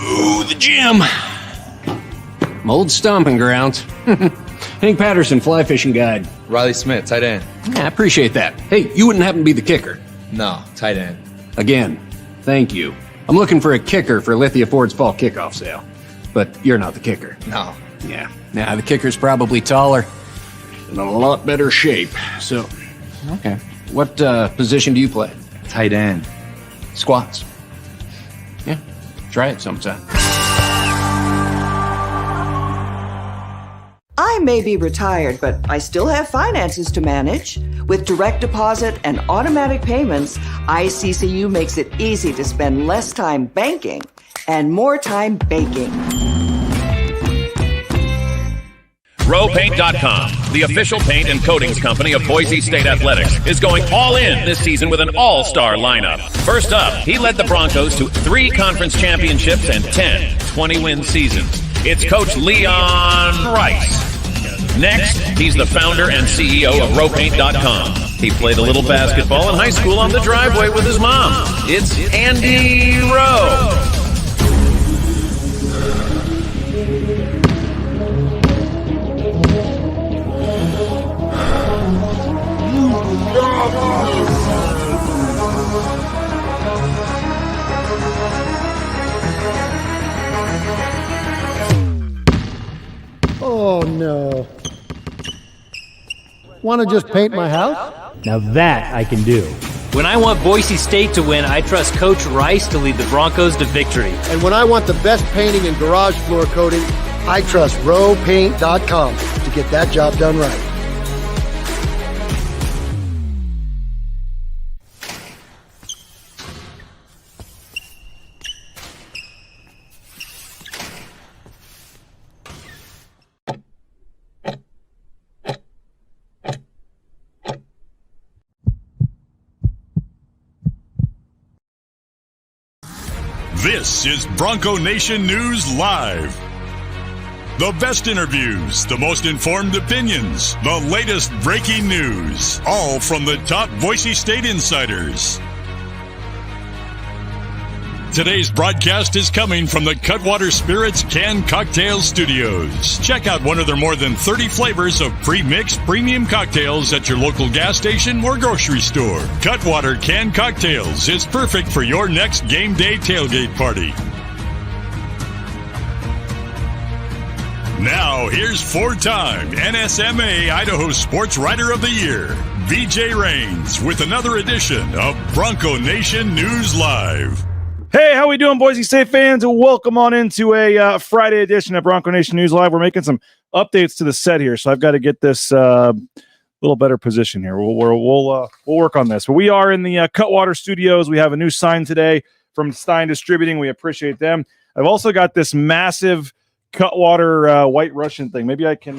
Ooh, the gym. My old stomping grounds. Hank Patterson, Fly Fishing Guide. Riley Smith, tight end. Yeah, I appreciate that. Hey, you wouldn't happen to be the kicker? No, tight end. Again, thank you. I'm looking for a kicker for Lithia Ford's fall kickoff sale. But you're not the kicker. No. Yeah, the kicker's probably taller and in a lot better shape. So, okay. What position do you play? Tight end. Squats. Yeah, try it sometime. I may be retired, but I still have finances to manage. With direct deposit and automatic payments, ICCU makes it easy to spend less time banking and more time baking. RowPaint.com, the official paint and coatings company of Boise State Athletics, is going all in this season with an all-star lineup. First up, he led the Broncos to 3 conference championships and 10 20-win seasons. It's Coach Leon Rice. Next, he's the founder and CEO of RowPaint.com. He played a little basketball in high school on the driveway with his mom. It's Andy Rowe. Oh, no. Want to just paint my house? Now that I can do. When I want Boise State to win, I trust Coach Rice to lead the Broncos to victory. And when I want the best painting and garage floor coating, I trust RowPaint.com to get that job done right. This is Bronco Nation News Live. The best interviews, the most informed opinions, the latest breaking news, all from the top Boise State insiders. Today's broadcast is coming from the Cutwater Spirits Canned Cocktail Studios. Check out one of their more than 30 flavors of pre-mixed premium cocktails at your local gas station or grocery store. Cutwater Canned Cocktails is perfect for your next game day tailgate party. Now, here's four-time NSMA Idaho Sports Writer of the Year, BJ Rains, with another edition of Bronco Nation News Live. Hey, how we doing, Boise State fans? Welcome on into a Friday edition of Bronco Nation News Live. We're making some updates to the set here, so I've got to get this little better position here. We'll work on this. But we are in the Cutwater Studios. We have a new sign today from Stein Distributing. We appreciate them. I've also got this massive Cutwater White Russian thing. Maybe I can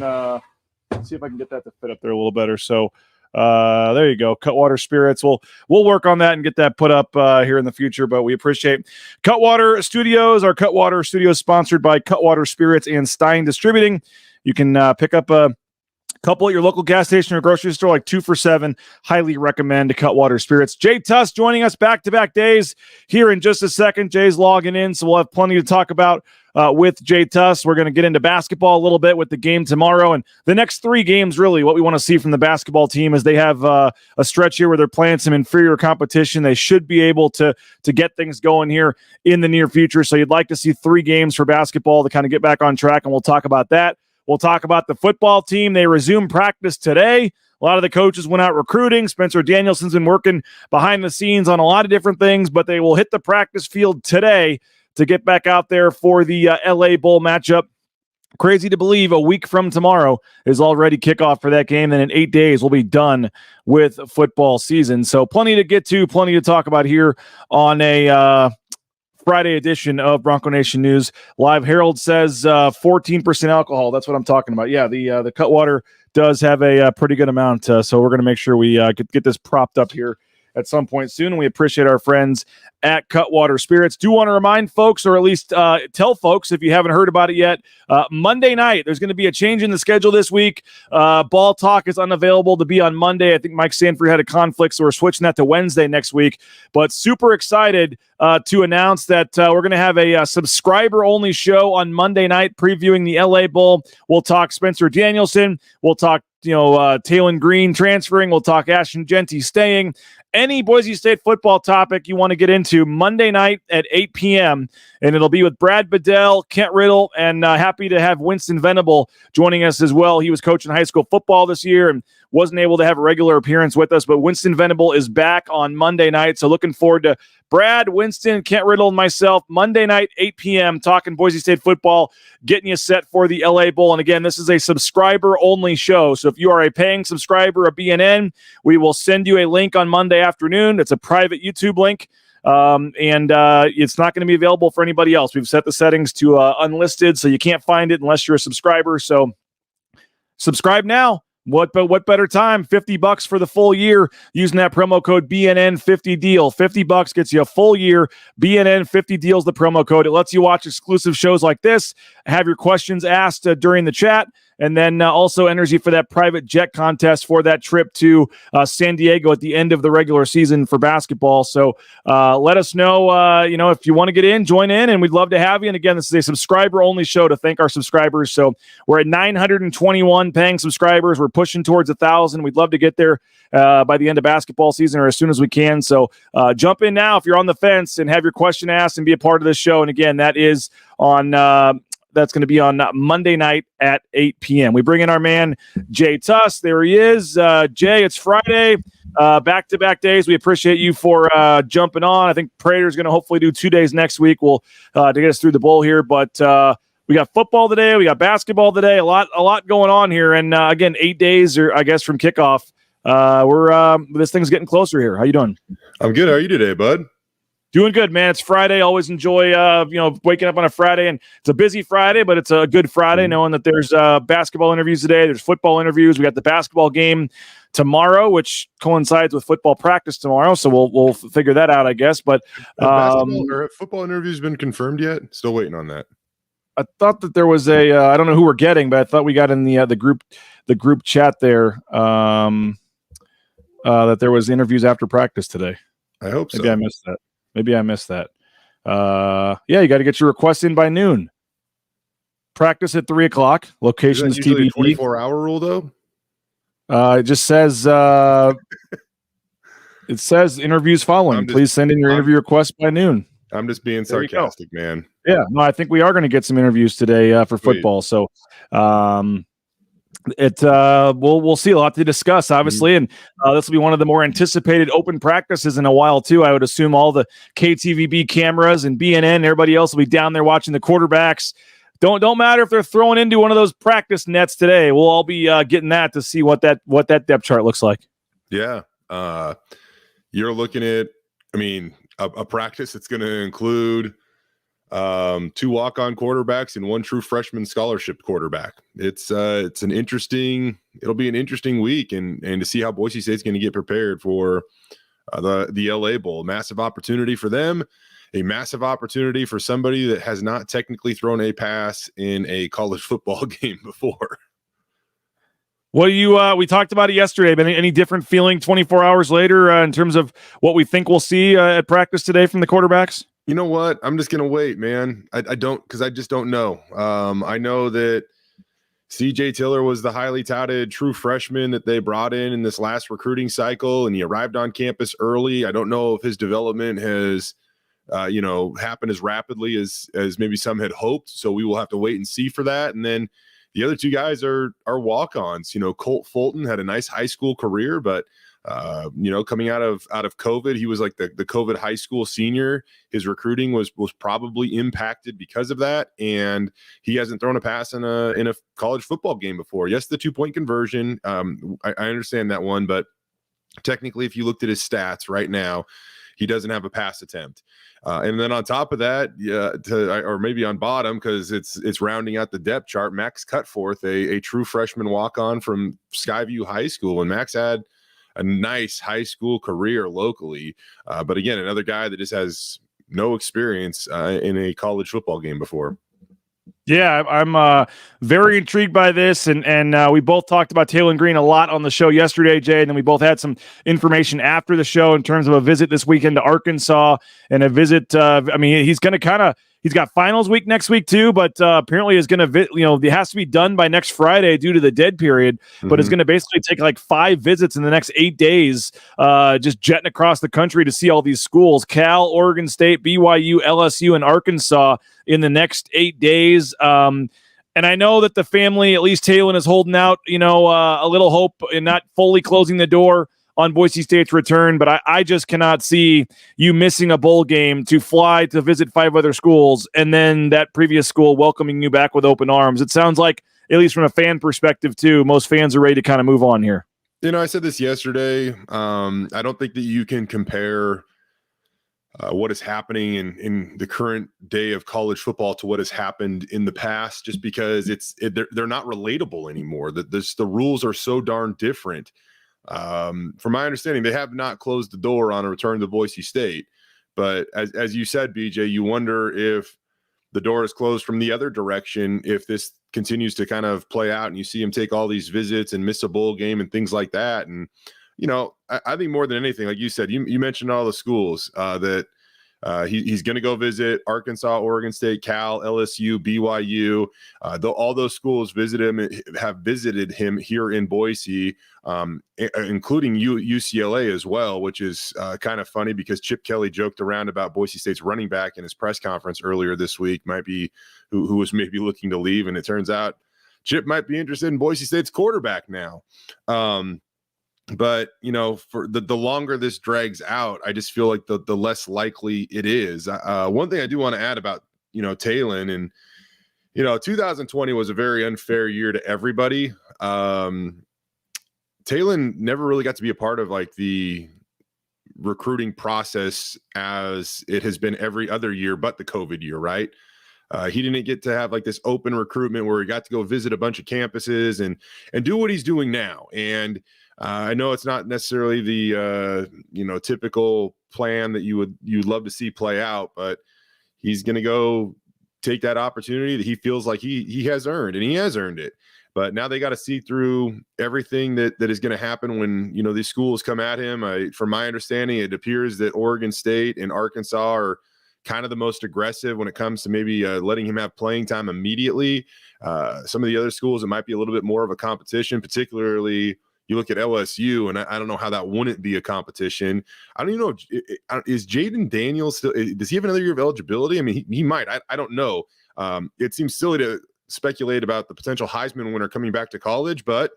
see if I can get that to fit up there a little better. So there you go, Cutwater Spirits. We'll work on that and get that put up here in the future, but we appreciate Cutwater Studios. Our Cutwater Studios sponsored by Cutwater Spirits and Stein Distributing. You can pick up a couple at your local gas station or grocery store, like 2 for $7. Highly recommend Cutwater Spirits. Jay Tust joining us back-to-back days here in just a second. Jay's logging in, so we'll have plenty to talk about with Jay Tust. We're going to get into basketball a little bit with the game tomorrow. And the next 3 games, really, what we want to see from the basketball team is they have a stretch here where they're playing some inferior competition. They should be able to get things going here in the near future. So you'd like to see 3 games for basketball to kind of get back on track, and we'll talk about that. We'll talk about the football team. They resumed practice today. A lot of the coaches went out recruiting. Spencer Danielson's been working behind the scenes on a lot of different things, but they will hit the practice field today to get back out there for the LA Bowl matchup. Crazy to believe a week from tomorrow is already kickoff for that game. Then in 8 days, we'll be done with football season. So plenty to get to, plenty to talk about here on a Friday edition of Bronco Nation News Live. Harold says 14% alcohol. That's what I'm talking about. Yeah, the Cutwater does have a pretty good amount, so we're going to make sure we get this propped up here at some point soon, and we appreciate our friends at Cutwater Spirits. Do want to remind folks, or at least tell folks if you haven't heard about it yet, Monday night, there's going to be a change in the schedule this week. Ball Talk is unavailable to be on Monday. I think Mike Sanford had a conflict, so we're switching that to Wednesday next week. But super excited to announce that we're going to have a subscriber-only show on Monday night previewing the LA Bowl. We'll talk Spencer Danielson. We'll talk Taylon Green transferring. We'll talk Ashton Genty staying. Any Boise State football topic you want to get into Monday night at 8 p.m., and it'll be with Brad Bedell, Kent Riddle, and happy to have Winston Venable joining us as well. He was coaching high school football this year and wasn't able to have a regular appearance with us, but Winston Venable is back on Monday night, so looking forward to Brad, Winston, Kent Riddle, and myself, Monday night, 8 p.m., talking Boise State football, getting you set for the LA Bowl. And again, this is a subscriber-only show, so if you are a paying subscriber of BNN, we will send you a link on Monday afternoon. It's a private YouTube link, and it's not going to be available for anybody else. We've set the settings to unlisted, so you can't find it unless you're a subscriber, so subscribe now. What better time? $50 for the full year using that promo code BNN50 deal. $50 gets you a full year. BNN50 deals the promo code. It lets you watch exclusive shows like this, have your questions asked during the chat, and then also enters you for that private jet contest for that trip to San Diego at the end of the regular season for basketball. So let us know, if you want to get in, join in, and we'd love to have you. And again, this is a subscriber-only show to thank our subscribers. So we're at 921 paying subscribers. We're pushing towards 1,000. We'd love to get there by the end of basketball season or as soon as we can. So jump in now if you're on the fence and have your question asked and be a part of this show. And again, that is on that's going to be on Monday night at 8 p.m. We bring in our man, Jay Tust. There he is. Jay, it's Friday. Back-to-back days. We appreciate you for jumping on. I think Prater's going to hopefully do 2 days next week to get us through the bowl here. But we got football today. We got basketball today. A lot going on here. And again, 8 days, or I guess from kickoff. This thing's getting closer here. How you doing? I'm good. How are you today, bud? Doing good, man. It's Friday. Always enjoy, waking up on a Friday, and it's a busy Friday, but it's a good Friday, knowing that there's basketball interviews today. There's football interviews. We got the basketball game tomorrow, which coincides with football practice tomorrow. So we'll figure that out, I guess. But basketball or football interviews been confirmed yet? Still waiting on that. thought that there was a I don't know who we're getting, but I thought we got in the group chat there that there was interviews after practice today. I hope so. Maybe I missed that. Yeah, you got to get your requests in by noon. Practice at 3:00. Location is usually TBD. a 24-hour rule, though? It just says it says interviews following. Please send in your interview requests by noon. I'm just being sarcastic, man. Yeah, no, I think we are going to get some interviews today for football. So, we'll see a lot to discuss, obviously, and this will be one of the more anticipated open practices in a while too. I would assume all the KTVB cameras and BNN, everybody else will be down there watching the quarterbacks. Don't matter if they're throwing into one of those practice nets today. We'll all be getting that to see what that depth chart looks like. Yeah, you're looking at, a practice that's going to include 2 walk-on quarterbacks and 1 true freshman scholarship quarterback. It'll be an interesting week, and to see how Boise State's going to get prepared for the LA Bowl. Massive opportunity for them. A massive opportunity for somebody that has not technically thrown a pass in a college football game before. What do you? We talked about it yesterday. But any different feeling 24 hours later in terms of what we think we'll see at practice today from the quarterbacks? You know what? I'm just gonna wait, man. I just don't know. I know that CJ Tiller was the highly touted true freshman that they brought in this last recruiting cycle, and he arrived on campus early. I don't know if his development has happened as rapidly as maybe some had hoped. So we will have to wait and see for that. And then the other 2 guys are walk-ons. Colt Fulton had a nice high school career, but coming out of COVID, he was like the COVID high school senior. His recruiting was probably impacted because of that, and he hasn't thrown a pass in a college football game before. Yes, the 2-point conversion. I understand that one, but technically, if you looked at his stats right now, he doesn't have a pass attempt. And then on top of that, or maybe on bottom, because it's rounding out the depth chart, Max Cutforth, a true freshman walk-on from Skyview High School. And Max had a nice high school career locally. But again, another guy that just has no experience in a college football game before. Yeah, I'm very intrigued by this, and we both talked about Taylor Green a lot on the show yesterday, Jay, and then we both had some information after the show in terms of a visit this weekend to Arkansas and a visit. He's going to he's got finals week next week too, but apparently is going to it has to be done by next Friday due to the dead period. But it's going to basically take like 5 visits in the next 8 days, just jetting across the country to see all these schools: Cal, Oregon State, BYU, LSU, and Arkansas in the next 8 days. And I know that the family, at least Taylor, is holding out, a little hope and not fully closing the door on Boise State's return, but I just cannot see you missing a bowl game to fly to visit 5 other schools and then that previous school welcoming you back with open arms. It sounds like, at least from a fan perspective too, most fans are ready to kind of move on here. I said this yesterday. I don't think that you can compare what is happening in the current day of college football to what has happened in the past, just because they're not relatable anymore. The rules are so darn different. From my understanding, they have not closed the door on a return to Boise State, but as you said, BJ, you wonder if the door is closed from the other direction if this continues to kind of play out and you see him take all these visits and miss a bowl game and things like that. And I think more than anything, like you said, you mentioned all the schools that he's going to go visit: Arkansas, Oregon State, Cal, LSU, BYU. All those schools have visited him here in Boise, including UCLA as well, which is kind of funny because Chip Kelly joked around about Boise State's running back in his press conference earlier this week, who was maybe looking to leave, and it turns out Chip might be interested in Boise State's quarterback now. But for the longer this drags out, I just feel like the less likely it is. One thing I do want to add about Taylor, and 2020 was a very unfair year to everybody. Taylor never really got to be a part of like the recruiting process as it has been every other year but the COVID year, right? He didn't get to have like this open recruitment where he got to go visit a bunch of campuses and do what he's doing now. And I know it's not necessarily the typical plan that you'd love to see play out, but he's going to go take that opportunity that he feels like he has earned, and he has earned it. But now they got to see through everything that is going to happen when, these schools come at him. From my understanding, it appears that Oregon State and Arkansas are kind of the most aggressive when it comes to maybe letting him have playing time immediately. Some of the other schools, it might be a little bit more of a competition, particularly you look at LSU, and I don't know how that wouldn't be a competition. I don't even know. Is Jaden Daniels still, does he have another year of eligibility? I mean, he might. I don't know. It seems silly to speculate about the potential Heisman winner coming back to college, but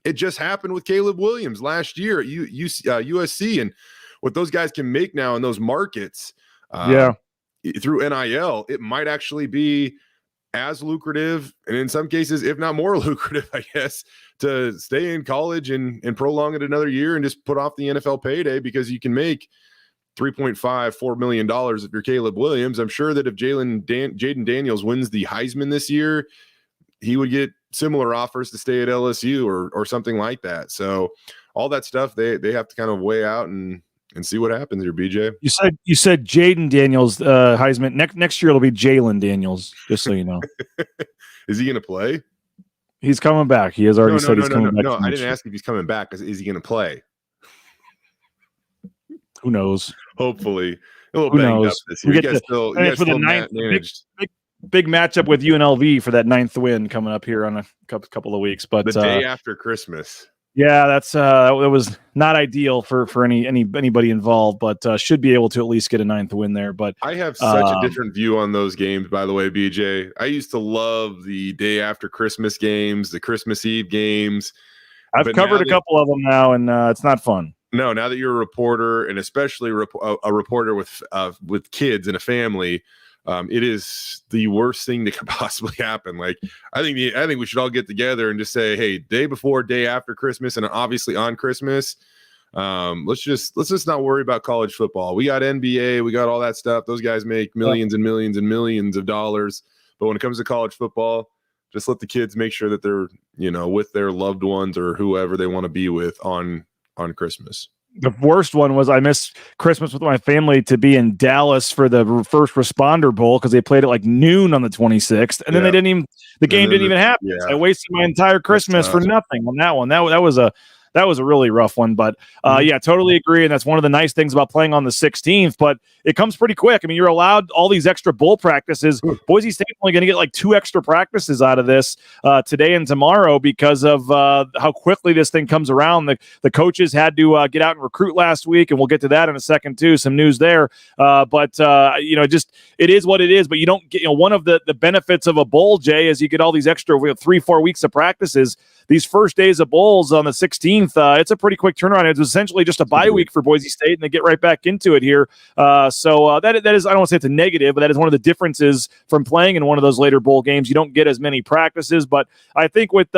it just happened with Caleb Williams last year at USC, and what those guys can make now in those markets through NIL, it might actually be as lucrative, and in some cases, if not more lucrative, I guess, to stay in college and prolong it another year and just put off the NFL payday, because you can make $3.4 million if you're Caleb Williams. I'm sure that if Jaden Daniels wins the Heisman this year, he would get similar offers to stay at LSU or something like that. So all that stuff they have to kind of weigh out and see what happens here, BJ. You said Jaden Daniels Heisman. Next year it'll be Jalen Daniels, just so you know. Is he going to play? He's coming back. He has already said he's coming back. No, I didn't ask if he's coming back. Is he going to play? Who knows? Hopefully. A little banged up this year. We get for the ninth big matchup with UNLV for that 9th win coming up here on a couple of weeks. But the day after Christmas. Yeah, that's it was not ideal for anybody involved, but should be able to at least get a 9th win there. But I have such a different view on those games, by the way, BJ. I used to love the day after Christmas games, the Christmas Eve games. I've covered a couple of them now, and it's not fun. No, now that you're a reporter, and especially a reporter with kids and a family, it is the worst thing that could possibly happen. Like, I think we should all get together and just say, hey, day before, day after Christmas, and obviously on Christmas, let's just not worry about college football. We got NBA, we got all that stuff. Those guys make millions and millions and millions of dollars. But when it comes to college football, just let the kids make sure that they're, with their loved ones or whoever they want to be with on Christmas. The worst one was I missed Christmas with my family to be in Dallas for the First Responder Bowl because they played at like noon on the 26th, and then the game didn't even happen. Yeah. So I wasted my entire Christmas for nothing on that one. That was a really rough one, but totally agree. And that's one of the nice things about playing on the 16th, but it comes pretty quick. I mean, you're allowed all these extra bowl practices. Boise State only going to get like 2 extra practices out of this today and tomorrow because of how quickly this thing comes around. The coaches had to get out and recruit last week, and we'll get to that in a second too. Some news there. It is what it is, but you don't get, one of the benefits of a bowl, Jay, is you get all these extra 3-4 weeks of practices. These first days of bowls on the 16th, it's a pretty quick turnaround. It's essentially just a bye week for Boise State, and they get right back into it here. So that is, I don't want to say it's a negative, but that is one of the differences from playing in one of those later bowl games. You don't get as many practices, but I think with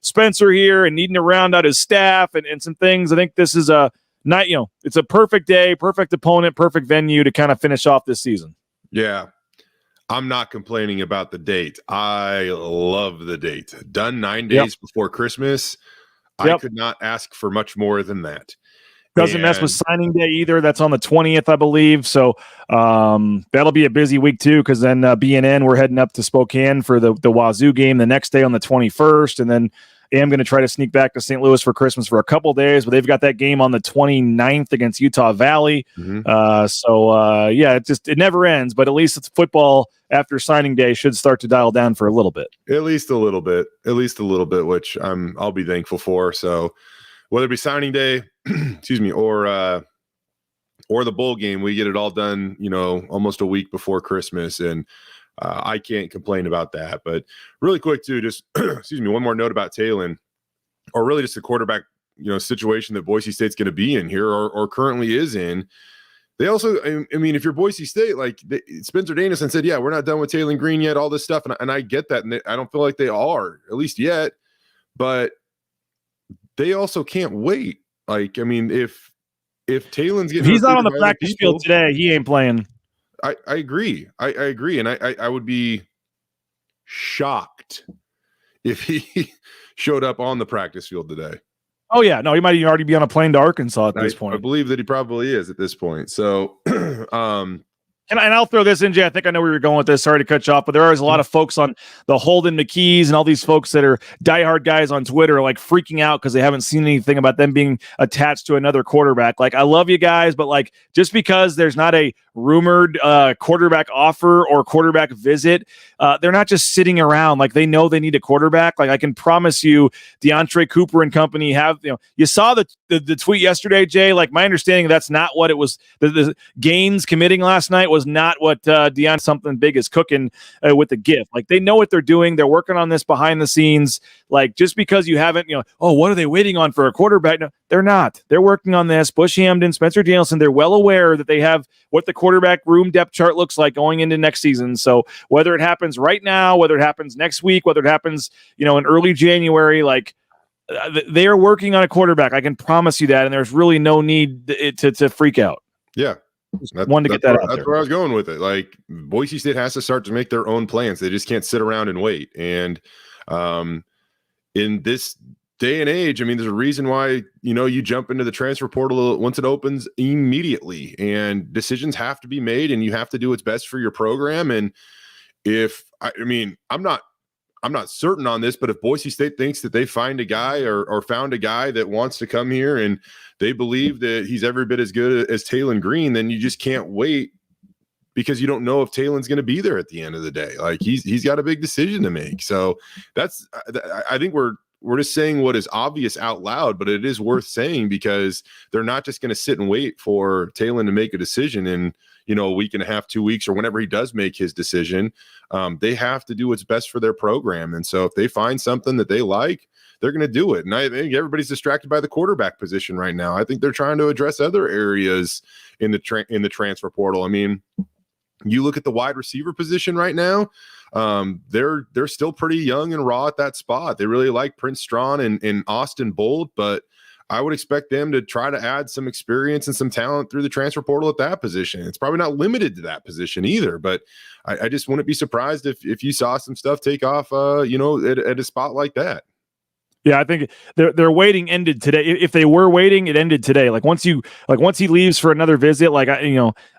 Spencer here and needing to round out his staff and some things, I think this is a night. It's a perfect day, perfect opponent, perfect venue to kind of finish off this season. Yeah. I'm not complaining about the date. I love the date. Done 9 days before Christmas. I could not ask for much more than that. Doesn't mess with signing day either. That's on the 20th, I believe. So that'll be a busy week too, because then BNN, we're heading up to Spokane for the Wazoo game the next day on the 21st, and then I'm going to try to sneak back to St. Louis for Christmas for a couple days, but they've got that game on the 29th against Utah Valley. It never ends, but at least it's football after signing day should start to dial down for a little bit. At least a little bit, which I'll be thankful for. So whether it be signing day, excuse me, or the bowl game, we get it all done, almost a week before Christmas. And I can't complain about that. But really quick too, just excuse me, one more note about Talon, or really just the quarterback, situation that Boise State's going to be in here or currently is in. They also, I mean, if you're Boise State, like Spencer Danison said, yeah, we're not done with Talon Green yet, all this stuff. And I get that. And I don't feel like they are, at least yet, but they also can't wait. Like, I mean, if Talon's getting, he's not on the practice field today, he ain't playing. I agree. I agree. And I would be shocked if he showed up on the practice field today. Oh, yeah. No, he might already be on a plane to Arkansas at this point. I believe that he probably is at this point. So, And I'll throw this in, Jay. I think I know where you're going with this. Sorry to cut you off, but there is a lot of folks on the Holden McKees and all these folks that are diehard guys on Twitter, like freaking out because they haven't seen anything about them being attached to another quarterback. Like, I love you guys, but like, just because there's not a rumored quarterback offer or quarterback visit, they're not just sitting around. Like, they know they need a quarterback. Like, I can promise you, DeAndre Cooper and company have, you saw the tweet yesterday, Jay. Like, my understanding, that's not what it was. The Gaines committing last night was not what Deion something big is cooking with the gift. Like, they know what they're doing. They're working on this behind the scenes. Like, just because you haven't, what are they waiting on for a quarterback? No, they're not. They're working on this. Bush Hamden, Spencer Danielson, they're well aware that they have what the quarterback room depth chart looks like going into next season. So whether it happens right now, whether it happens next week, whether it happens, in early January, like, they are working on a quarterback. I can promise you that. And there's really no need to freak out. Yeah. Wanted to get that out there. That's where I was going with it. Like, Boise State has to start to make their own plans. They just can't sit around and wait. And in this day and age, I mean, there's a reason why, you jump into the transfer portal once it opens immediately, and decisions have to be made, and you have to do what's best for your program. And I'm not certain on this, but if Boise State thinks that they find a guy or found a guy that wants to come here and they believe that he's every bit as good as Talon Green, then you just can't wait, because you don't know if Talon's going to be there at the end of the day. Like, he's got a big decision to make. So I think we're just saying what is obvious out loud, but it is worth saying, because they're not just going to sit and wait for Talon to make a decision in, a week and a half, 2 weeks, or whenever he does make his decision. They have to do what's best for their program. And so if they find something that they like, they're going to do it. And I think everybody's distracted by the quarterback position right now. I think they're trying to address other areas in the transfer portal. I mean, you look at the wide receiver position right now. They're still pretty young and raw at that spot. They really like Prince Strawn and Austin Bolt, but I would expect them to try to add some experience and some talent through the transfer portal at that position. It's probably not limited to that position either, but I just wouldn't be surprised if you saw some stuff take off, at a spot like that. Yeah, I think their waiting ended today. If they were waiting, it ended today. Like, once he leaves for another visit, like,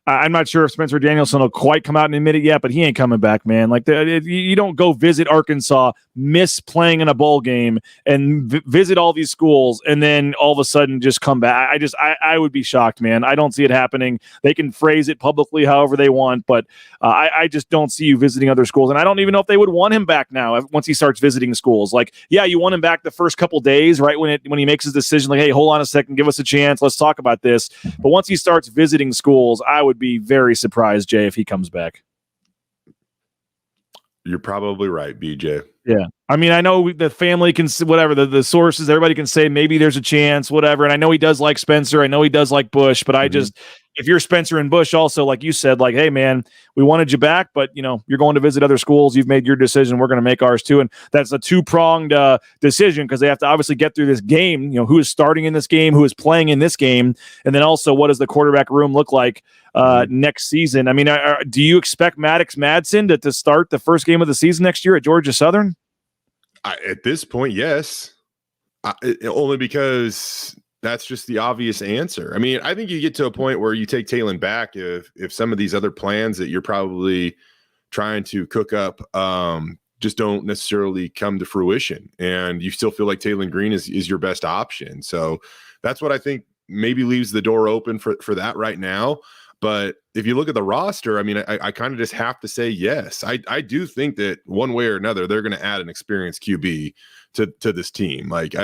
I'm not sure if Spencer Danielson will quite come out and admit it yet, but he ain't coming back, man. Like, you don't go visit Arkansas, miss playing in a bowl game, and visit all these schools, and then all of a sudden just come back. I would be shocked, man. I don't see it happening. They can phrase it publicly however they want, but I just don't see you visiting other schools. And I don't even know if they would want him back now once he starts visiting schools. Like, yeah, you want him back the first couple days, right, when he makes his decision, like, hey, hold on a second, give us a chance, let's talk about this. But once he starts visiting schools, I would be very surprised, Jay, if he comes back. You're probably right, BJ. Yeah. I mean, I know the family can, whatever, the sources, everybody can say maybe there's a chance, whatever. And I know he does like Spencer. I know he does like Bush, but I just, if you're Spencer and Bush also, like you said, like, hey, man, we wanted you back, but, you're going to visit other schools. You've made your decision. We're going to make ours too. And that's a two-pronged decision, because they have to obviously get through this game. Who is starting in this game, who is playing in this game, and then also what does the quarterback room look like next season? I mean, do you expect Maddox Madsen to start the first game of the season next year at Georgia Southern? At this point, yes. Only because that's just the obvious answer. I mean, I think you get to a point where you take Talon back if some of these other plans that you're probably trying to cook up just don't necessarily come to fruition, and you still feel like Talon Green is your best option. So that's what I think maybe leaves the door open for that right now. But if you look at the roster, I mean, I kind of just have to say yes. I do think that one way or another, they're going to add an experienced QB to this team. Like,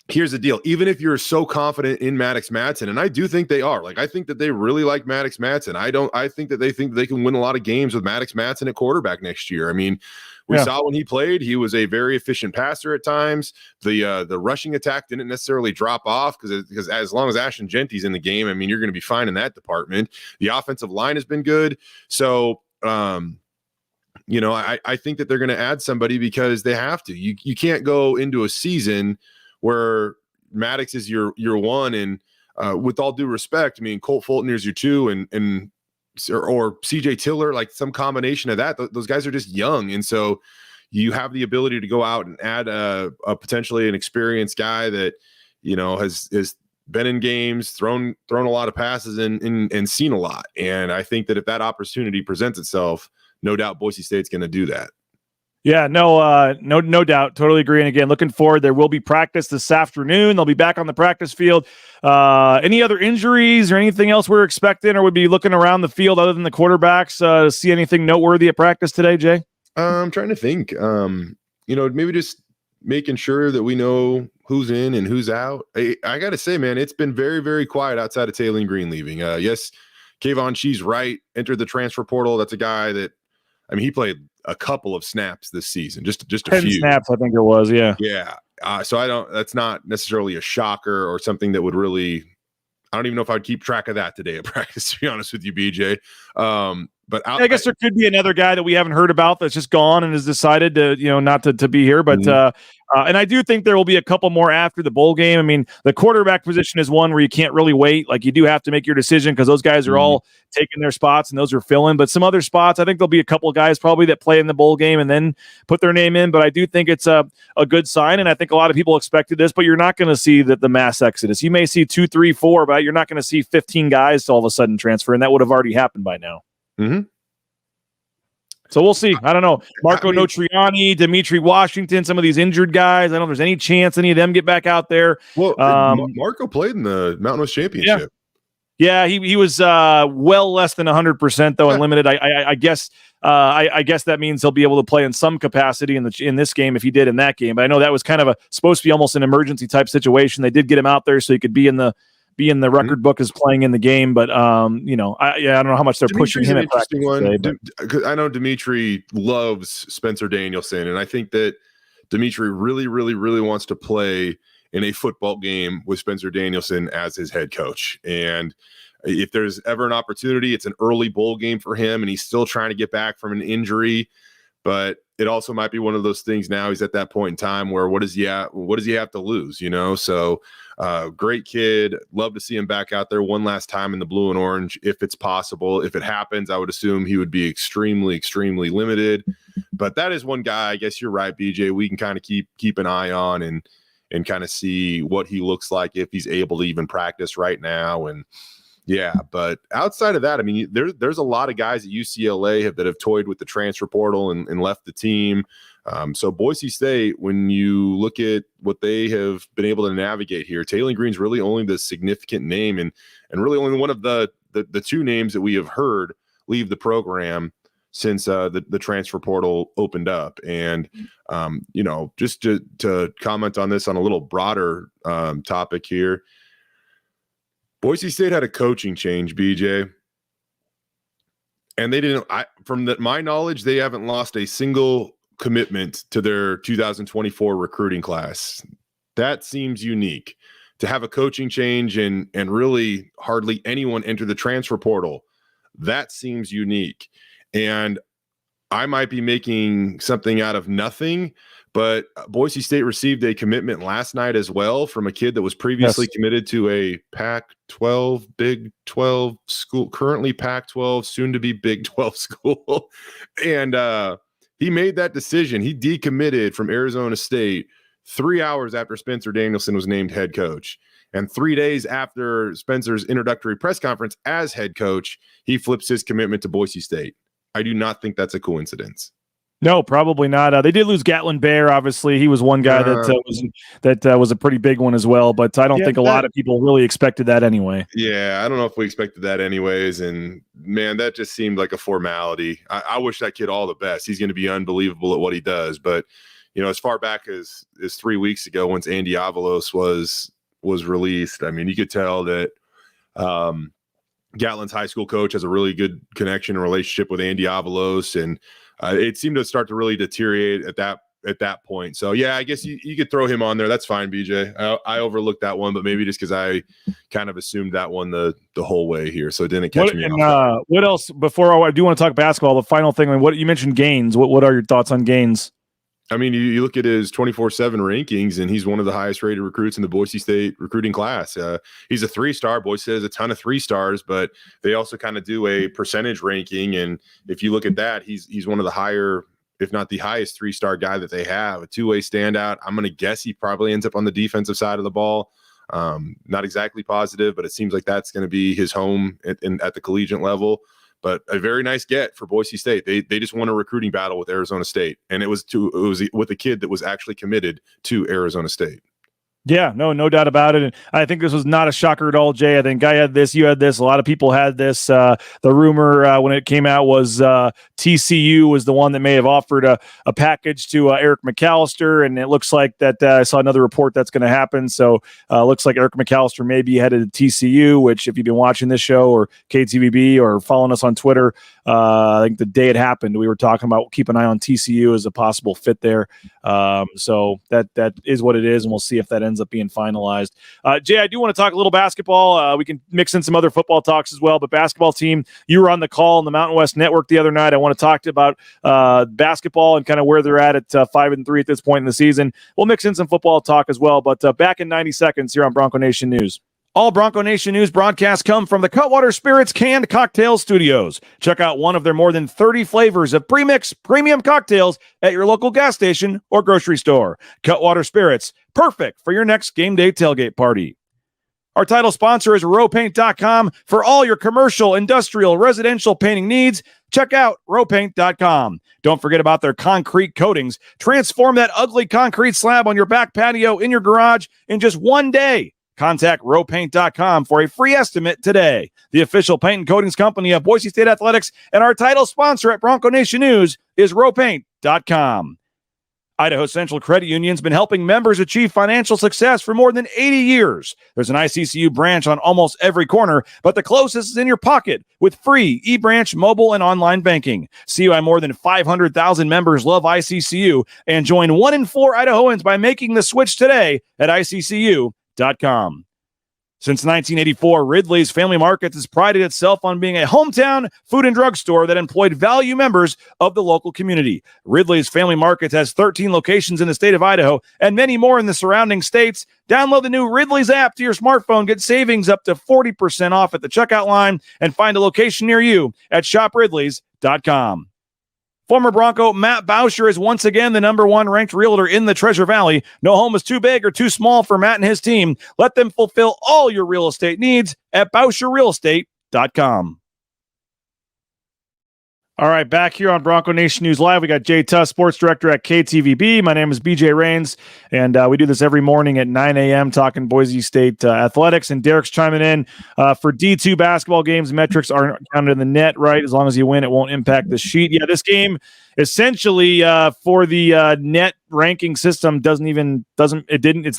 here's the deal. Even if you're so confident in Maddox Madsen, and I do think they are, like, I think that they really like Maddox Madsen. I think that they think they can win a lot of games with Maddox Madsen at quarterback next year. I mean, we saw when he played, he was a very efficient passer at times. The rushing attack didn't necessarily drop off because as long as Ashton Genty's in the game, I mean, you're going to be fine in that department. The offensive line has been good. So, I think that they're going to add somebody because they have to. You can't go into a season where Maddox is your one, and with all due respect, I mean, Colt Fulton is your two, or CJ Tiller, like some combination of that. Those guys are just young, and so you have the ability to go out and add a potentially an experienced guy that has been in games, thrown a lot of passes and seen a lot. And I think that if that opportunity presents itself, no doubt Boise State's going to do that. Yeah, no doubt. Totally agree. And again, looking forward. There will be practice this afternoon. They'll be back on the practice field. Any other injuries or anything else we're expecting, or would be looking around the field other than the quarterbacks to see anything noteworthy at practice today, Jay? I'm trying to think. Maybe just making sure that we know who's in and who's out. I got to say, man, it's been very, very quiet outside of Taylor Green leaving. Yes, Kayvon Cheese Wright entered the transfer portal. That's a guy that, he played a couple of snaps this season, just a 10 few snaps, I think it was. Yeah. So that's not necessarily a shocker or something that would really, I don't even know if I'd keep track of that today at practice, to be honest with you, BJ. But I guess there could be another guy that we haven't heard about that's just gone and has decided to, not to be here. But and I do think there will be a couple more after the bowl game. The quarterback position is one where you can't really wait. Like, you do have to make your decision because those guys are all taking their spots and those are filling. But some other spots, I think there'll be a couple of guys probably that play in the bowl game and then put their name in. But I do think it's a good sign, and I think a lot of people expected this. But you're not going to see the mass exodus. You may see 2, 3, 4, but you're not going to see 15 guys to all of a sudden transfer, and that would have already happened by now. So we'll see. I don't know. Marco Notriani, Dimitri Washington, some of these injured guys. I don't know if there's any chance any of them get back out there. Well, Marco played in the Mountain West Championship. Yeah, he was well less than 100% though, and limited. I guess that means he'll be able to play in some capacity in this game if he did in that game. But I know that was kind of supposed to be almost an emergency type situation. They did get him out there so he could be in the record book as playing in the game, but I don't know how much they're pushing him. An interesting one. I know Dimitri loves Spencer Danielson, and I think that Dimitri really, really, really wants to play in a football game with Spencer Danielson as his head coach. And if there's ever an opportunity, it's an early bowl game for him, and he's still trying to get back from an injury. But it also might be one of those things now. He's at that point in time where what does he have to lose? So great kid. Love to see him back out there one last time in the blue and orange if it's possible. If it happens, I would assume he would be extremely, extremely limited. But that is one guy, I guess you're right, BJ. We can kind of keep an eye on and kind of see what he looks like if he's able to even practice right now. And yeah, but outside of that, there's a lot of guys at UCLA that have toyed with the transfer portal and left the team. So Boise State, when you look at what they have been able to navigate here, Taylor Green's really only the significant name and really only one of the two names that we have heard leave the program since the transfer portal opened up. And, just to comment on this on a little broader topic here, Boise State had a coaching change, BJ, and they didn't. My knowledge, they haven't lost a single commitment to their 2024 recruiting class. That seems unique to have a coaching change and really hardly anyone enter the transfer portal. That seems unique, and I might be making something out of nothing. But Boise State received a commitment last night as well from a kid that was previously committed to a Pac-12, Big 12 school, currently Pac-12, soon to be Big 12 school. And he made that decision. He decommitted from Arizona State 3 hours after Spencer Danielson was named head coach. And 3 days after Spencer's introductory press conference as head coach, he flips his commitment to Boise State. I do not think that's a coincidence. No, probably not. They did lose Gatlin Bair. Obviously, he was one guy that was a pretty big one as well. But I don't think a lot of people really expected that anyway. Yeah, I don't know if we expected that anyways. And man, that just seemed like a formality. I wish that kid all the best. He's going to be unbelievable at what he does. But as far back as 3 weeks ago, once Andy Avalos was released, you could tell that Gatlin's high school coach has a really good connection and relationship with Andy Avalos, and it seemed to start to really deteriorate at that point. So yeah, I guess you could throw him on there. That's fine, BJ. I overlooked that one, but maybe just because I kind of assumed that one the whole way here, so it didn't catch me off. What else? Before I do want to talk basketball, the final thing. What you mentioned, Gaines. What are your thoughts on Gaines? You look at his 24/7 rankings, and he's one of the highest rated recruits in the Boise State recruiting class. He's a 3-star. Boise State has a ton of 3-stars, but they also kind of do a percentage ranking. And if you look at that, he's one of the higher, if not the highest 3-star guy that they have. A two-way standout. I'm going to guess he probably ends up on the defensive side of the ball. Not exactly positive, but it seems like that's going to be his home at the collegiate level. But a very nice get for Boise State. They just won a recruiting battle with Arizona State, and it was with a kid that was actually committed to Arizona State. Yeah, no doubt about it. And I think this was not a shocker at all, Jay. I think I had this, you had this, a lot of people had this. The rumor when it came out was TCU was the one that may have offered a package to Eric McAllister, and it looks like that I saw another report that's going to happen. So looks like Eric McAllister may be headed to TCU, which if you've been watching this show or KTVB or following us on Twitter, I think the day it happened, we were talking about keep an eye on TCU as a possible fit there. So that is what it is, and we'll see if that ends up being finalized. Jay, I do want to talk a little basketball. We can mix in some other football talks as well, but basketball team, you were on the call on the Mountain West Network the other night. I want to talk about basketball and kind of where they're at 5-3 at this point in the season. We'll mix in some football talk as well, but back in 90 seconds here on Bronco Nation News. All Bronco Nation News broadcasts come from the Cutwater Spirits Canned Cocktail Studios. Check out one of their more than 30 flavors of pre-mix premium cocktails at your local gas station or grocery store. Cutwater Spirits, perfect for your next game day tailgate party. Our title sponsor is rowpaint.com. For all your commercial, industrial, residential painting needs, check out rowpaint.com. Don't forget about their concrete coatings. Transform that ugly concrete slab on your back patio in your garage in just one day. Contact rowpaint.com for a free estimate today. The official paint and coatings company of Boise State Athletics, and our title sponsor at Bronco Nation News is rowpaint.com. Idaho Central Credit Union's been helping members achieve financial success for more than 80 years. There's an ICCU branch on almost every corner, but the closest is in your pocket with free eBranch mobile and online banking. See why more than 500,000 members love ICCU and join 1 in 4 Idahoans by making the switch today at ICCU.com. Since 1984, Ridley's Family Markets has prided itself on being a hometown food and drug store that employed value members of the local community. Ridley's Family Markets has 13 locations in the state of Idaho and many more in the surrounding states. Download the new Ridley's app to your smartphone, get savings up to 40% off at the checkout line, and find a location near you at shopridleys.com. Former Bronco Matt Bauscher is once again the number 1 ranked realtor in the Treasure Valley. No home is too big or too small for Matt and his team. Let them fulfill all your real estate needs at BauscherRealEstate.com. All right, back here on Bronco Nation News Live, we got Jay Tust, sports director at KTVB. My name is BJ Rains, and we do this every morning at 9 a.m. talking Boise State athletics. And Derek's chiming in for D2 basketball games. Metrics aren't counted in the net, right? As long as you win, it won't impact the sheet. Yeah, this game essentially for the net ranking system it's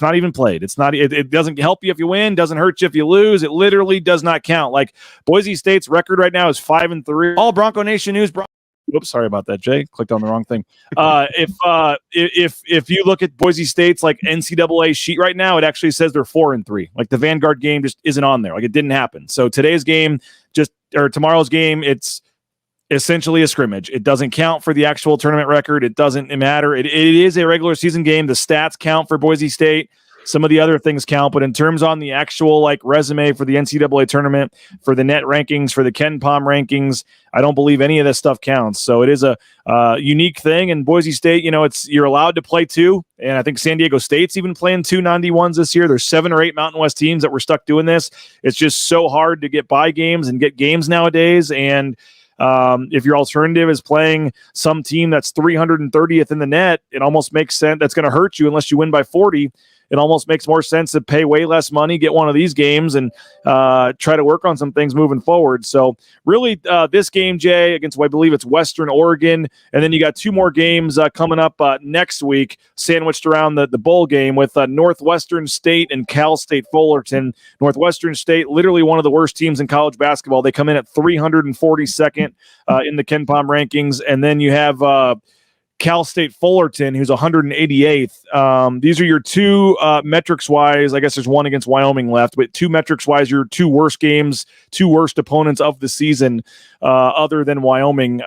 not even played. It doesn't help you if you win, doesn't hurt you if you lose. It literally does not count. Like Boise State's record right now is 5-3. All Bronco Nation News. Oops, sorry about that, Jay. Clicked on the wrong thing. If you look at Boise State's like NCAA sheet right now, it actually says they're 4-3. Like the Vanguard game just isn't on there. Like it didn't happen. So today's game, tomorrow's game, it's essentially a scrimmage. It doesn't count for the actual tournament record. It doesn't matter. It is a regular season game. The stats count for Boise State. Some of the other things count, but in terms on the actual like resume for the NCAA tournament, for the net rankings, for the Ken Pom rankings, I don't believe any of this stuff counts. So it is a unique thing. And Boise State, you're allowed to play 2. And I think San Diego State's even playing 2 non-D1s this year. There's 7 or 8 Mountain West teams that were stuck doing this. It's just so hard to get by games and get games nowadays. And if your alternative is playing some team that's 330th in the net, it almost makes sense. That's going to hurt you unless you win by 40. It almost makes more sense to pay way less money, get one of these games, and try to work on some things moving forward. So really this game, Jay, against, I believe it's Western Oregon, and then you got 2 more games coming up next week, sandwiched around the bowl game with Northwestern State and Cal State Fullerton. Northwestern State, literally one of the worst teams in college basketball. They come in at 342nd in the Ken Pom rankings, and then you have Cal State Fullerton, who's 188th. These are your 2 metrics-wise. I guess there's one against Wyoming left, but 2 metrics-wise, your 2 worst games, 2 worst opponents of the season other than Wyoming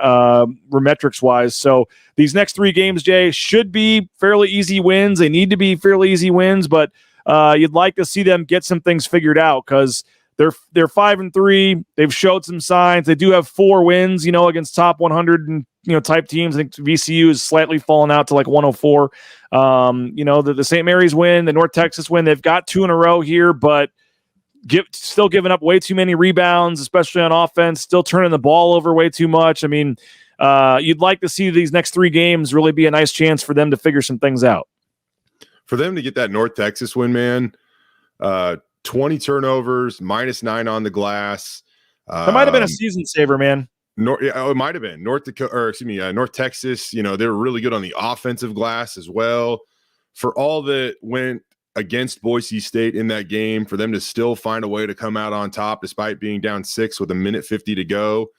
metrics-wise. So these next 3 games, Jay, should be fairly easy wins. They need to be fairly easy wins, but you'd like to see them get some things figured out because they're 5-3. They've showed some signs. They do have 4 wins, against top 100 and type teams. I think VCU is slightly fallen out to like 104. The St. Mary's win, the North Texas win. They've got 2 in a row here, but still giving up way too many rebounds, especially on offense. Still turning the ball over way too much. I mean, you'd like to see these next 3 games really be a nice chance for them to figure some things out. For them to get that North Texas win, man, 20 turnovers, -9 on the glass. That might have been a season saver, man. It might have been North Texas. They were really good on the offensive glass as well. For all that went against Boise State in that game, for them to still find a way to come out on top despite being down 6 with 1:50 to go,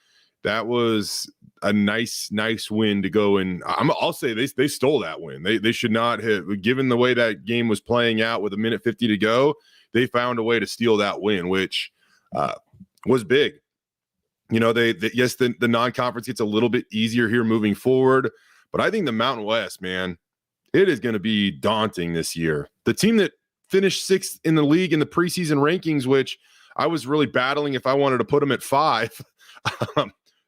that was a nice win to go. And I'll say they stole that win. They should not have, given the way that game was playing out with 1:50 to go. They found a way to steal that win, which was big. The non-conference gets a little bit easier here moving forward, but I think the Mountain West, man, it is going to be daunting this year. The team that finished 6th in the league in the preseason rankings, which I was really battling if I wanted to put them at 5,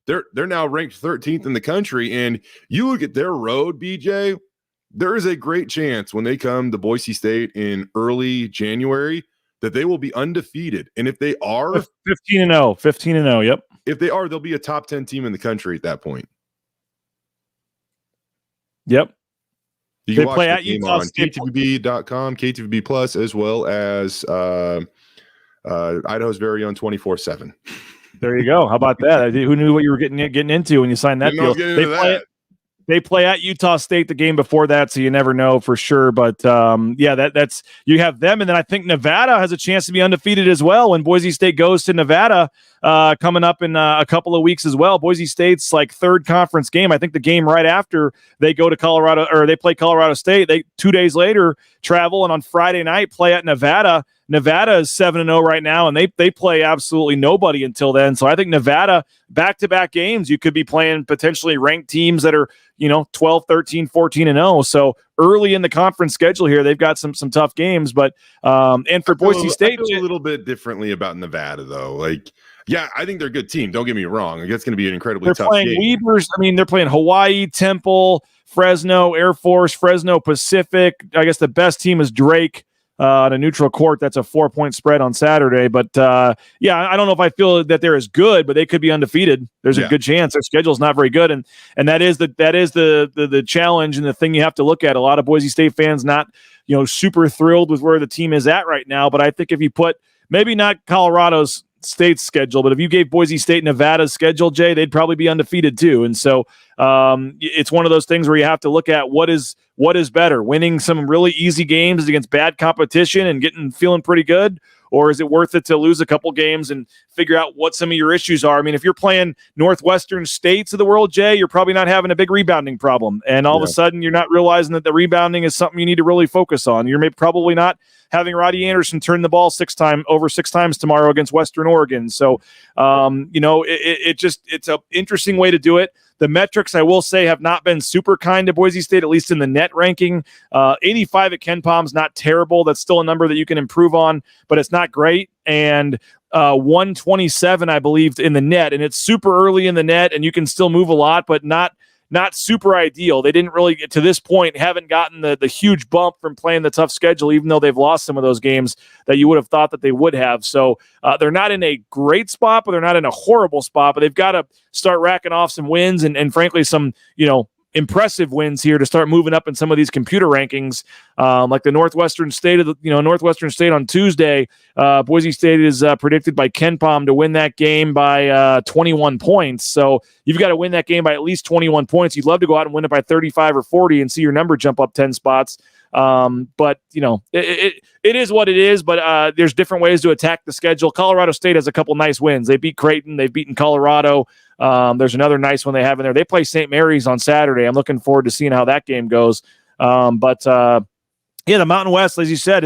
they're now ranked 13th in the country. And you look at their road, BJ, there is a great chance when they come to Boise State in early January that they will be undefeated. And if they are 15-0, yep. If they are, they'll be a top 10 team in the country at that point. Yep. You can play at Utah on KTVB.com, KTVB Plus, as well as Idaho's very own 24/7. There you go. How about that? Who knew what you were getting into when you signed that deal? They play at Utah State the game before that, so you never know for sure. But that's you have them, and then I think Nevada has a chance to be undefeated as well when Boise State goes to Nevada coming up in a couple of weeks as well. Boise State's like 3rd conference game. I think the game right after they go to Colorado, or they play Colorado State. They 2 days later travel and on Friday night play at Nevada. Nevada is 7-0 right now, and they play absolutely nobody until then. So I think Nevada, back-to-back games, you could be playing potentially ranked teams that are 12, 13, 14-0. So early in the conference schedule here, they've got some tough games. But and for Boise State, I feel a little bit differently about Nevada though. Like, yeah, I think they're a good team. Don't get me wrong. Like, it's going to be an incredibly tough game. They're playing Weavers. I mean, they're playing Hawaii, Temple, Fresno, Air Force, Fresno Pacific. I guess the best team is Drake. On a neutral court, that's a 4-point spread on Saturday. But I don't know if I feel that they're as good, but they could be undefeated. There's a good chance. Their schedule's not very good, and that is the challenge and the thing you have to look at. A lot of Boise State fans not super thrilled with where the team is at right now. But I think if you put maybe not Colorado's State's schedule, but if you gave Boise State Nevada's schedule, Jay, they'd probably be undefeated too. And so it's one of those things where you have to look at what is better, winning some really easy games against bad competition and feeling pretty good, or is it worth it to lose a couple games and figure out what some of your issues are? I mean, if you're playing Northwestern States of the world, Jay, you're probably not having a big rebounding problem, and all of a sudden you're not realizing that the rebounding is something you need to really focus on. You're probably not having Roddy Anderson turn the ball 6 times tomorrow against Western Oregon. So, it's an interesting way to do it. The metrics, I will say, have not been super kind to Boise State, at least in the net ranking. 85 at KenPom's not terrible. That's still a number that you can improve on, but it's not great. And 127, I believe, in the net. And it's super early in the net, and you can still move a lot, but not super ideal. They didn't really, to this point, haven't gotten the huge bump from playing the tough schedule, even though they've lost some of those games that you would have thought that they would have. So they're not in a great spot, but they're not in a horrible spot. But they've got to start racking off some wins and frankly, some, impressive wins here to start moving up in some of these computer rankings, like the Northwestern State on Tuesday. Boise State is predicted by KenPom to win that game by 21 points. So you've got to win that game by at least 21 points. You'd love to go out and win it by 35 or 40 and see your number jump up 10 spots. But it is what it is, but there's different ways to attack the schedule. Colorado State has a couple nice wins. They beat Creighton. They've beaten Colorado. There's another nice one they have in there. They play St. Mary's on Saturday. I'm looking forward to seeing how that game goes. The Mountain West, as you said,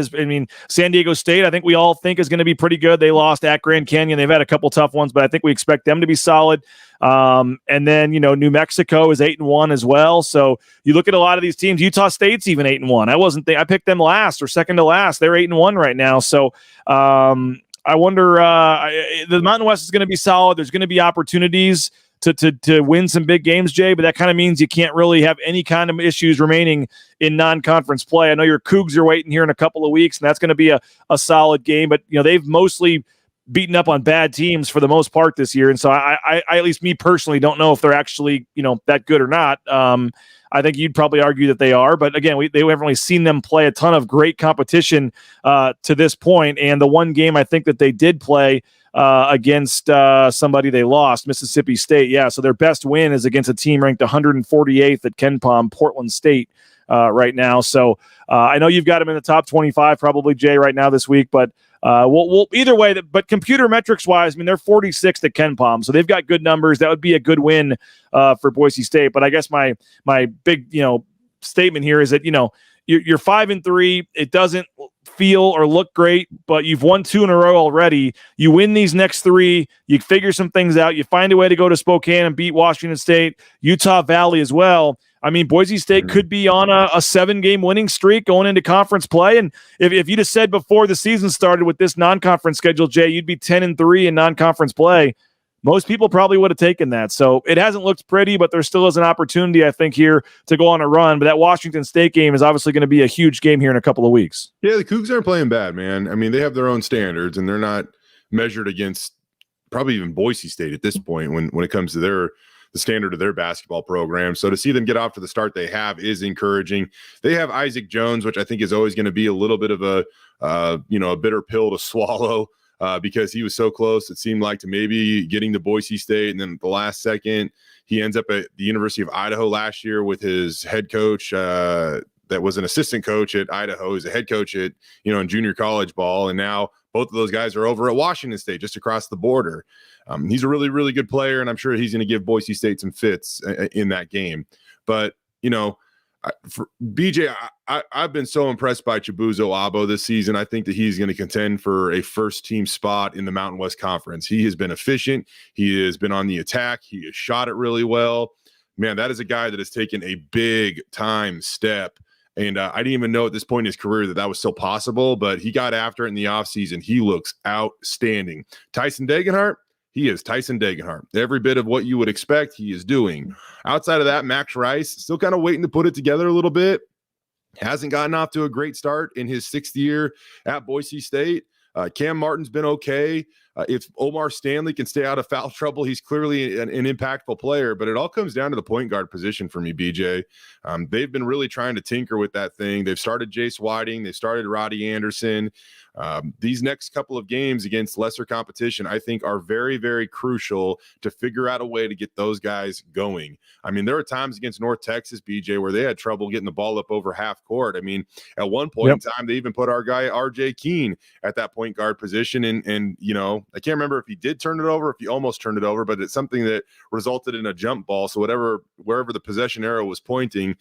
San Diego State, I think we all think is going to be pretty good. They lost at Grand Canyon. They've had a couple tough ones, but I think we expect them to be solid. And then, New Mexico is 8-1 as well. So you look at a lot of these teams. Utah State's even 8-1. I picked them last or second to last. They're 8-1 right now. So, I wonder, the Mountain West is going to be solid. There's going to be opportunities to win some big games, Jay, but that kind of means you can't really have any kind of issues remaining in non-conference play. I know your Cougs are waiting here in a couple of weeks, and that's going to be a solid game, but they've mostly beaten up on bad teams for the most part this year, and so I at least me personally don't know if they're actually that good or not. I think you'd probably argue that they are, but again, they haven't really seen them play a ton of great competition to this point, and the one game I think that they did play against somebody they lost, Mississippi State. Yeah, so their best win is against a team ranked 148th at KenPom, Portland State, right now. So I know you've got them in the top 25 probably, Jay, right now this week, but we'll either way, but computer metrics wise, I mean, they're 46th at KenPom, so they've got good numbers. That would be a good win for Boise State. But I guess my big statement here is that you're 5-3. It doesn't feel or look great, but you've won 2 in a row already. You win these next 3, you figure some things out, you find a way to go to Spokane and beat Washington State, Utah Valley as well. I mean, Boise State could be on a 7-game winning streak going into conference play. And if you'd have said before the season started with this non-conference schedule, Jay, you'd be 10-3 in non-conference play. Most people probably would have taken that. So it hasn't looked pretty, but there still is an opportunity, I think, here to go on a run. But that Washington State game is obviously going to be a huge game here in a couple of weeks. Yeah, the Cougs aren't playing bad, man. I mean, they have their own standards, and they're not measured against probably even Boise State at this point when it comes to the standard of their basketball program. So to see them get off to the start they have is encouraging. They have Isaac Jones, which I think is always going to be a little bit of a bitter pill to swallow. Because he was so close, it seemed like, to maybe getting to Boise State. And then at the last second, he ends up at the University of Idaho last year with his head coach that was an assistant coach at Idaho. He's a head coach at, in junior college ball. And now both of those guys are over at Washington State, just across the border. He's a really, really good player, and I'm sure he's going to give Boise State some fits in that game. But, for BJ, I've been so impressed by Chibuzo Abo this season. I think that he's going to contend for a first-team spot in the Mountain West Conference. He has been efficient. He has been on the attack. He has shot it really well. Man, that is a guy that has taken a big-time step. And I didn't even know at this point in his career that was still possible, but he got after it in the offseason. He looks outstanding. Tyson Degenhart, he is Tyson Degenhart. Every bit of what you would expect, he is doing. Outside of that, Max Rice, still kind of waiting to put it together a little bit. Hasn't gotten off to a great start in his 6th year at Boise State. Cam Martin's been okay. If Omar Stanley can stay out of foul trouble, he's clearly an impactful player, but it all comes down to the point guard position for me, BJ. They've been really trying to tinker with that thing. They've started Jace Whiting. They started Roddy Anderson. These next couple of games against lesser competition, I think, are very, very crucial to figure out a way to get those guys going. I mean, there are times against North Texas, BJ, where they had trouble getting the ball up over half court. I mean, at one point in time, they even put our guy RJ Keene at that point guard position. And I can't remember if he did turn it over, if he almost turned it over, but it's something that resulted in a jump ball. So wherever the possession arrow was pointing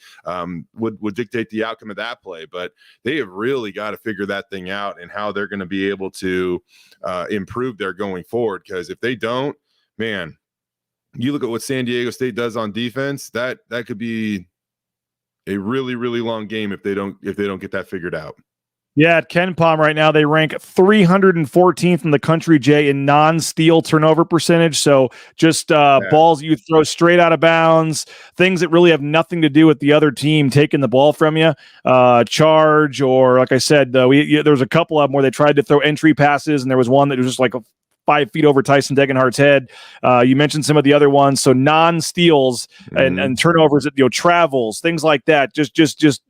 would dictate the outcome of that play. But they have really got to figure that thing out and how they're going to be able to improve there going forward. Because if they don't, man, you look at what San Diego State does on defense, that could be a really, really long game if they don't get that figured out. Yeah, at KenPom right now, they rank 314th in the country, Jay, in non-steal turnover percentage. So just balls you throw straight out of bounds, things that really have nothing to do with the other team taking the ball from you, charge, or like I said, there was a couple of them where they tried to throw entry passes, and there was one that was just like 5 feet over Tyson Degenhart's head. You mentioned some of the other ones. So non-steals and turnovers, travels, things like that. Just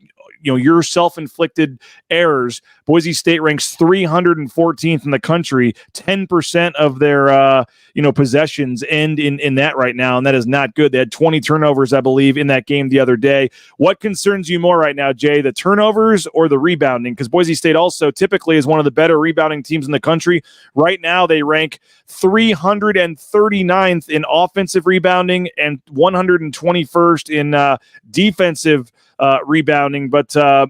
your self-inflicted errors. Boise State ranks 314th in the country. 10% of their possessions end in that right now, and that is not good. They had 20 turnovers, I believe, in that game the other day. What concerns you more right now, Jay, the turnovers or the rebounding? Because Boise State also typically is one of the better rebounding teams in the country. Right now, they rank 339th in offensive rebounding and 121st in defensive rebounding, but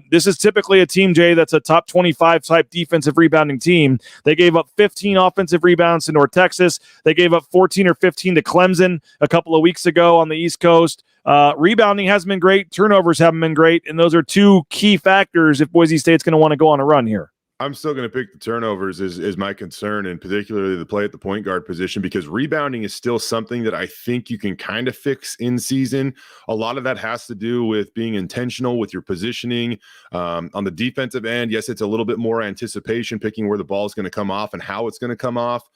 this is typically a team, Jay, that's a top 25 type defensive rebounding team. They gave up 15 offensive rebounds to North Texas. They gave up 14 or 15 to Clemson a couple of weeks ago on the East Coast. Rebounding hasn't been great. Turnovers haven't been great, and those are two key factors if Boise State's going to want to go on a run here. I'm still going to pick the turnovers is my concern, and particularly the play at the point guard position, because rebounding is still something that I think you can kind of fix in season. A lot of that has to do with being intentional with your positioning. On the defensive end, yes, it's a little bit more anticipation, picking where the ball is going to come off and how it's going to come off.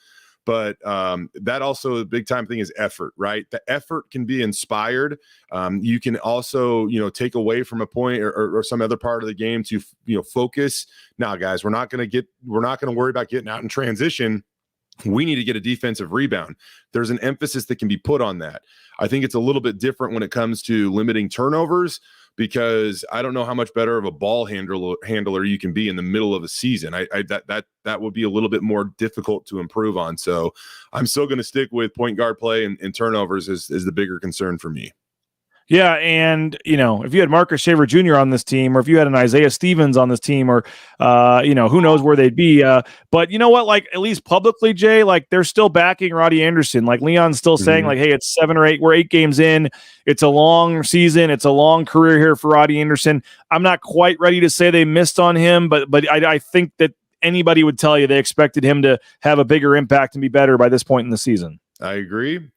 But that also a big time thing is effort, right? The effort can be inspired. You can also, take away from a point or some other part of the game to, focus. Now, guys, we're not going to worry about getting out in transition. We need to get a defensive rebound. There's an emphasis that can be put on that. I think it's a little bit different when it comes to limiting turnovers, because I don't know how much better of a ball handler you can be in the middle of a season. That would be a little bit more difficult to improve on. So I'm still going to stick with point guard play, and turnovers is the bigger concern for me. Yeah, and if you had Marcus Shaver Jr. on this team, or if you had an Isaiah Stevens on this team, or who knows where they'd be. But you know what? Like, at least publicly, Jay, like, they're still backing Roddy Anderson. Like, Leon's still saying, like, hey, it's 7 or 8. We're 8 games in. It's a long season. It's a long career here for Roddy Anderson. I'm not quite ready to say they missed on him, but I think that anybody would tell you they expected him to have a bigger impact and be better by this point in the season. I agree.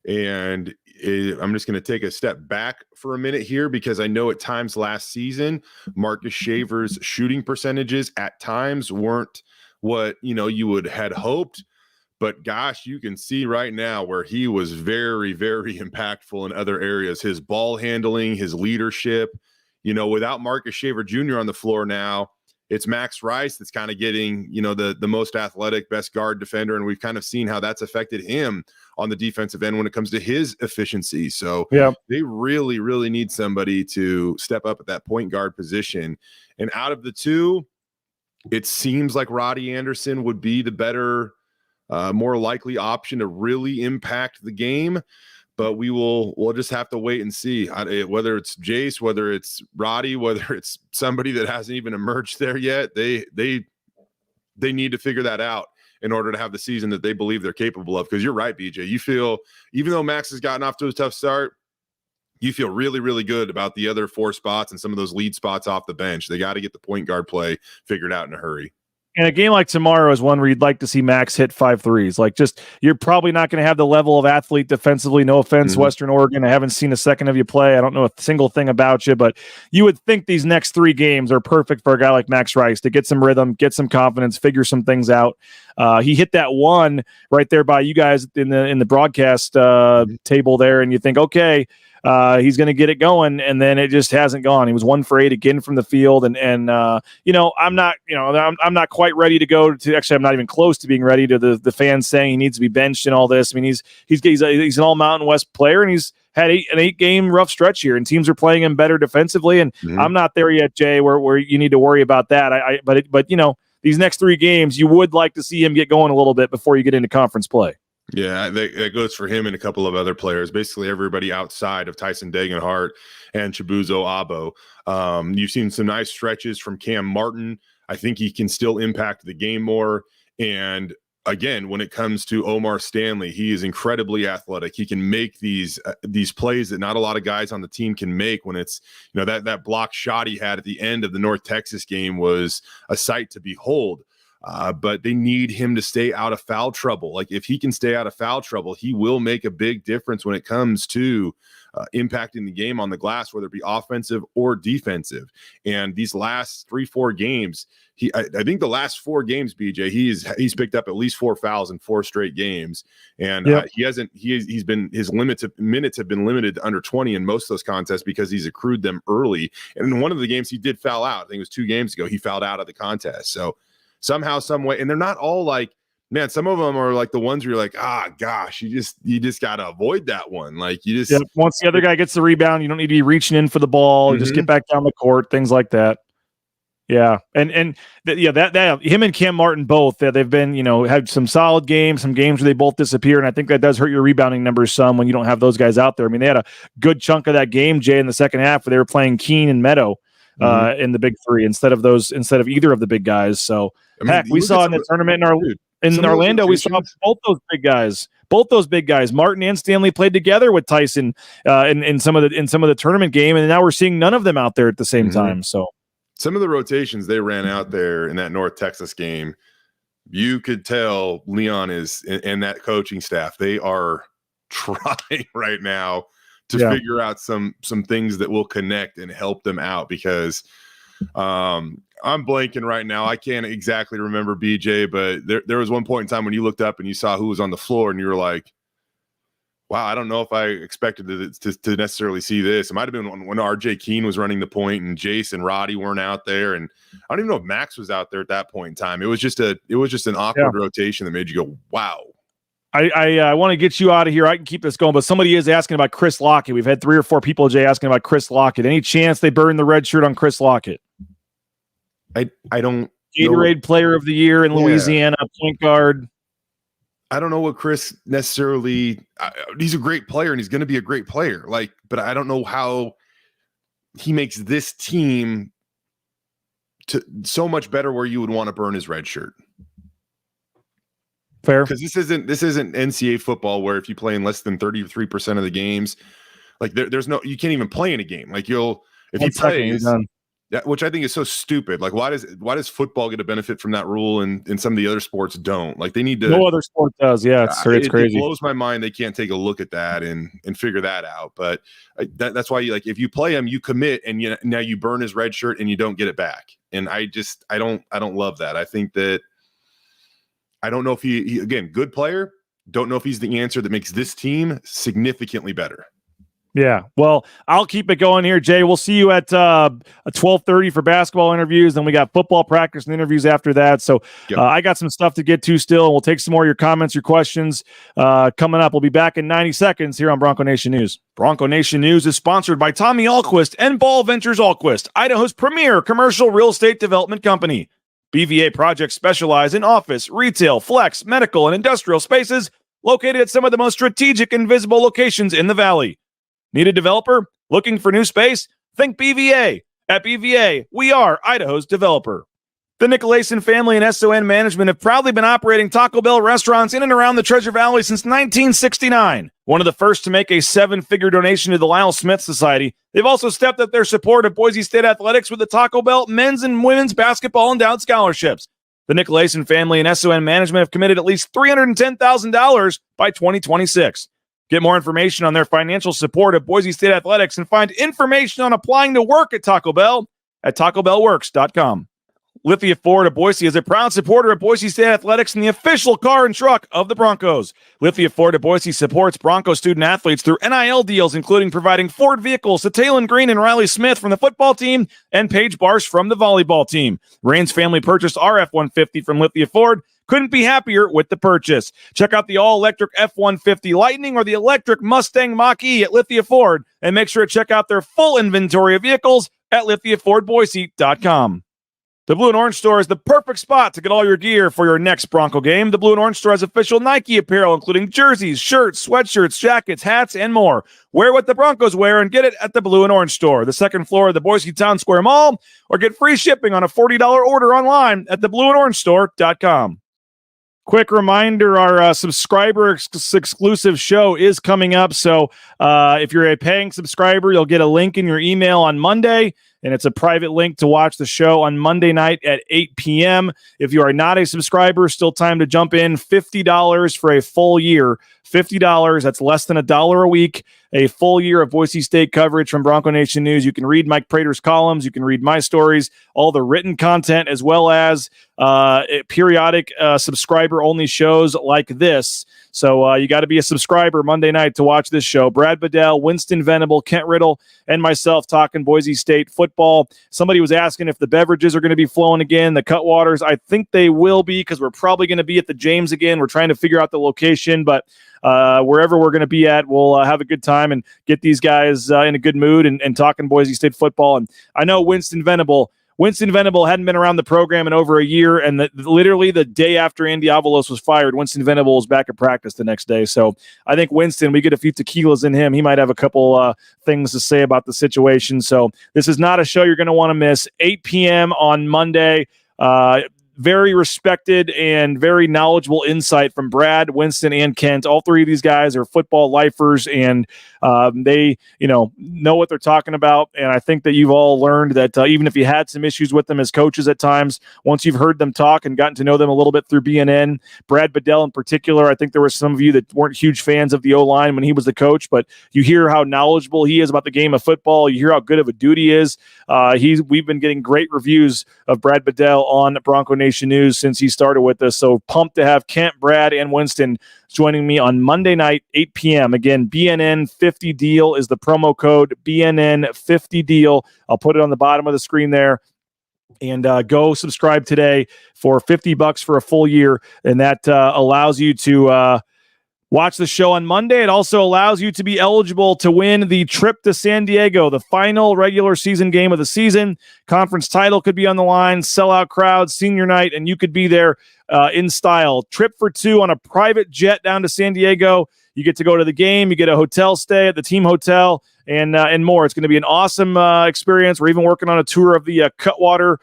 And I'm just going to take a step back for a minute here, because I know at times last season, Marcus Shaver's shooting percentages at times weren't what, you had hoped. But gosh, you can see right now where he was very, very impactful in other areas. His ball handling, his leadership, without Marcus Shaver Jr. on the floor now, it's Max Rice that's kind of getting, the most athletic, best guard defender. And we've kind of seen how that's affected him on the defensive end when it comes to his efficiency. So they really, really need somebody to step up at that point guard position. And out of the two, it seems like Roddy Anderson would be the better, more likely option to really impact the game. But we'll just have to wait and see whether it's Jace, whether it's Roddy, whether it's somebody that hasn't even emerged there yet. They need to figure that out in order to have the season that they believe they're capable of. Because you're right, BJ. You feel, even though Max has gotten off to a tough start, you feel really, really good about the other 4 spots and some of those lead spots off the bench. They got to get the point guard play figured out in a hurry. And a game like tomorrow is one where you'd like to see Max hit 5 threes. Like, just, you're probably not going to have the level of athlete defensively. No offense, Western Oregon. I haven't seen a second of you play. I don't know a single thing about you, but you would think these next 3 games are perfect for a guy like Max Rice to get some rhythm, get some confidence, figure some things out. He hit that one right there by you guys in the broadcast table there, and you think, okay, he's going to get it going, and then it just hasn't gone. He was 1 for 8 again from the field, and I'm not quite ready to go to. Actually, I'm not even close to being ready to the fans saying he needs to be benched and all this. I mean, he's an all Mountain West player, and he's had an 8-game rough stretch here, and teams are playing him better defensively. And I'm not there yet, Jay, where you need to worry about that. But these next 3 games, you would like to see him get going a little bit before you get into conference play. Yeah, that goes for him and a couple of other players, basically everybody outside of Tyson Degenhart and Chibuzo Abo. You've seen some nice stretches from Cam Martin. I think he can still impact the game more. And again, when it comes to Omar Stanley, he is incredibly athletic. He can make these plays that not a lot of guys on the team can make. When it's, that block shot he had at the end of the North Texas game was a sight to behold. But they need him to stay out of foul trouble. Like, if he can stay out of foul trouble, he will make a big difference when it comes to impacting the game on the glass, whether it be offensive or defensive. And these last 3-4 games, I think the last 4 games, BJ, he's picked up at least 4 fouls in 4 straight games. And his minutes have been limited to under 20 in most of those contests because he's accrued them early. And in one of the games he did foul out. I think it was 2 games ago. He fouled out of the contest. So somehow, some way, and they're not all like, man, some of them are like the ones where you're like, gosh, you just got to avoid that one. Like, once the other guy gets the rebound, you don't need to be reaching in for the ball. Just get back down the court, things like that. Yeah. And that him and Cam Martin both, they've been, had some solid games, some games where they both disappear. And I think that does hurt your rebounding numbers some when you don't have those guys out there. I mean, they had a good chunk of that game, Jay, in the second half where they were playing Keene and Meadow in the big 3 instead of either of the big guys. So we saw in the tournament in Orlando, we saw both those big guys. Martin and Stanley played together with Tyson in some of the tournament game, and now we're seeing none of them out there at the same time. So some of the rotations they ran out there in that North Texas game, you could tell Leon and that coaching staff, they are trying right now to figure out some things that will connect and help them out, because I'm blanking right now. I can't exactly remember, BJ, but there was one point in time when you looked up and you saw who was on the floor and you were like, wow, I don't know if I expected to necessarily see this. It might have been when RJ Keene was running the point and Jace and Roddy weren't out there. And I don't even know if Max was out there at that point in time. It was just an awkward rotation that made you go, wow. I want to get you out of here. I can keep this going, but somebody is asking about Chris Lockett. We've had 3 or 4 people, Jay, asking about Chris Lockett. Any chance they burn the red shirt on Chris Lockett? I don't Gatorade Player of the Year in Louisiana, point guard. I don't know what Chris necessarily. He's a great player, and he's going to be a great player. But I don't know how he makes this team to so much better where you would want to burn his red shirt. Fair, because this isn't NCAA football where if you play in less than 33% of the games, there's no, you can't even play in a game. If he plays. Which I think is so stupid. Why does football get a benefit from that rule and some of the other sports don't? They need to. No other sport does. Yeah, it's crazy. It blows my mind they can't take a look at that and figure that out. But that's why if you play him, you commit, and now you burn his red shirt and you don't get it back. And I don't love that. I think that I don't know if he again, good player. Don't know if he's the answer that makes this team significantly better. Yeah, well, I'll keep it going here, Jay. We'll see you at 12:30 for basketball interviews. Then we got football practice and interviews after that. So I got some stuff to get to still. We'll take some more of your comments, your questions coming up. We'll be back in 90 seconds here on Bronco Nation News. Bronco Nation News is sponsored by Tommy Alquist and Ball Ventures Alquist, Idaho's premier commercial real estate development company. BVA projects specialize in office, retail, flex, medical, and industrial spaces located at some of the most strategic and visible locations in the valley. Need a developer? Looking for new space? Think BVA. At BVA, we are Idaho's developer. The Nicolason family and SON management have proudly been operating Taco Bell restaurants in and around the Treasure Valley since 1969. One of the first to make a 7-figure donation to the Lyle Smith Society, they've also stepped up their support of Boise State athletics with the Taco Bell men's and women's basketball endowed scholarships. The Nicolason family and SON management have committed at least $310,000 by 2026. Get more information on their financial support of Boise State athletics and find information on applying to work at Taco Bell at TacoBellWorks.com. Lithia Ford of Boise is a proud supporter of Boise State athletics and the official car and truck of the Broncos. Lithia Ford of Boise supports Bronco student athletes through NIL deals, including providing Ford vehicles to Taylon Green and Riley Smith from the football team and Paige Barsh from the volleyball team. Rain's family purchased our F-150 from Lithia Ford. Couldn't be happier with the purchase. Check out the all-electric F-150 Lightning or the electric Mustang Mach-E at Lithia Ford, and make sure to check out their full inventory of vehicles at LithiaFordBoise.com. The Blue and Orange Store is the perfect spot to get all your gear for your next Bronco game. The Blue and Orange Store has official Nike apparel, including jerseys, shirts, sweatshirts, jackets, hats, and more. Wear what the Broncos wear and get it at the Blue and Orange Store, the second floor of the Boise Town Square Mall, or get free shipping on a $40 order online at theblueandorangestore.com. Quick reminder, our subscriber exclusive show is coming up. So if you're a paying subscriber, you'll get a link in your email on Monday, and it's a private link to watch the show on Monday night at 8 p.m. If you are not a subscriber, still time to jump in. $50 for a full year. $50, that's less than $1 a week. A full year of Boise State coverage from Bronco Nation News. You can read Mike Prater's columns. You can read my stories, all the written content, as well as periodic subscriber-only shows like this. So you got to be a subscriber Monday night to watch this show. Brad Bedell, Winston Venable, Kent Riddle, and myself talking Boise State football. Somebody was asking if the beverages are going to be flowing again, the Cutwaters. I think they will be, because we're probably going to be at the James again. We're trying to figure out the location, but wherever we're going to be at, we'll have a good time and get these guys in a good mood and talking Boise State football. And I know Winston Venable hadn't been around the program in over a year, and literally the day after Andy Avalos was fired, Winston Venable was back at practice the next day. So I think Winston, we get a few tequilas in him, he might have a couple things to say about the situation. So this is not a show you're going to want to miss. 8 p.m. on Monday. very respected and very knowledgeable insight from Brad, Winston, and Kent. All three of these guys are football lifers, and they, know what they're talking about. And I think that you've all learned that even if you had some issues with them as coaches at times, once you've heard them talk and gotten to know them a little bit through BNN, Brad Bedell in particular, I think there were some of you that weren't huge fans of the O-line when he was the coach, but you hear how knowledgeable he is about the game of football. You hear how good of a dude he is. We've been getting great reviews of Brad Bedell on Bronco Nation News since he started with us. So pumped to have Kent, Brad, and Winston joining me on Monday night, 8 p.m. Again, BNN 50 deal is the promo code, BNN 50 deal. I'll put it on the bottom of the screen there. And go subscribe today for $50 for a full year. And that allows you to watch the show on Monday. It also allows you to be eligible to win the trip to San Diego, the final regular season game of the season. Conference title could be on the line, sellout crowd, senior night, and you could be there in style. Trip for two on a private jet down to San Diego. You get to go to the game. You get a hotel stay at the team hotel and more. It's going to be an awesome experience. We're even working on a tour of the Cutwater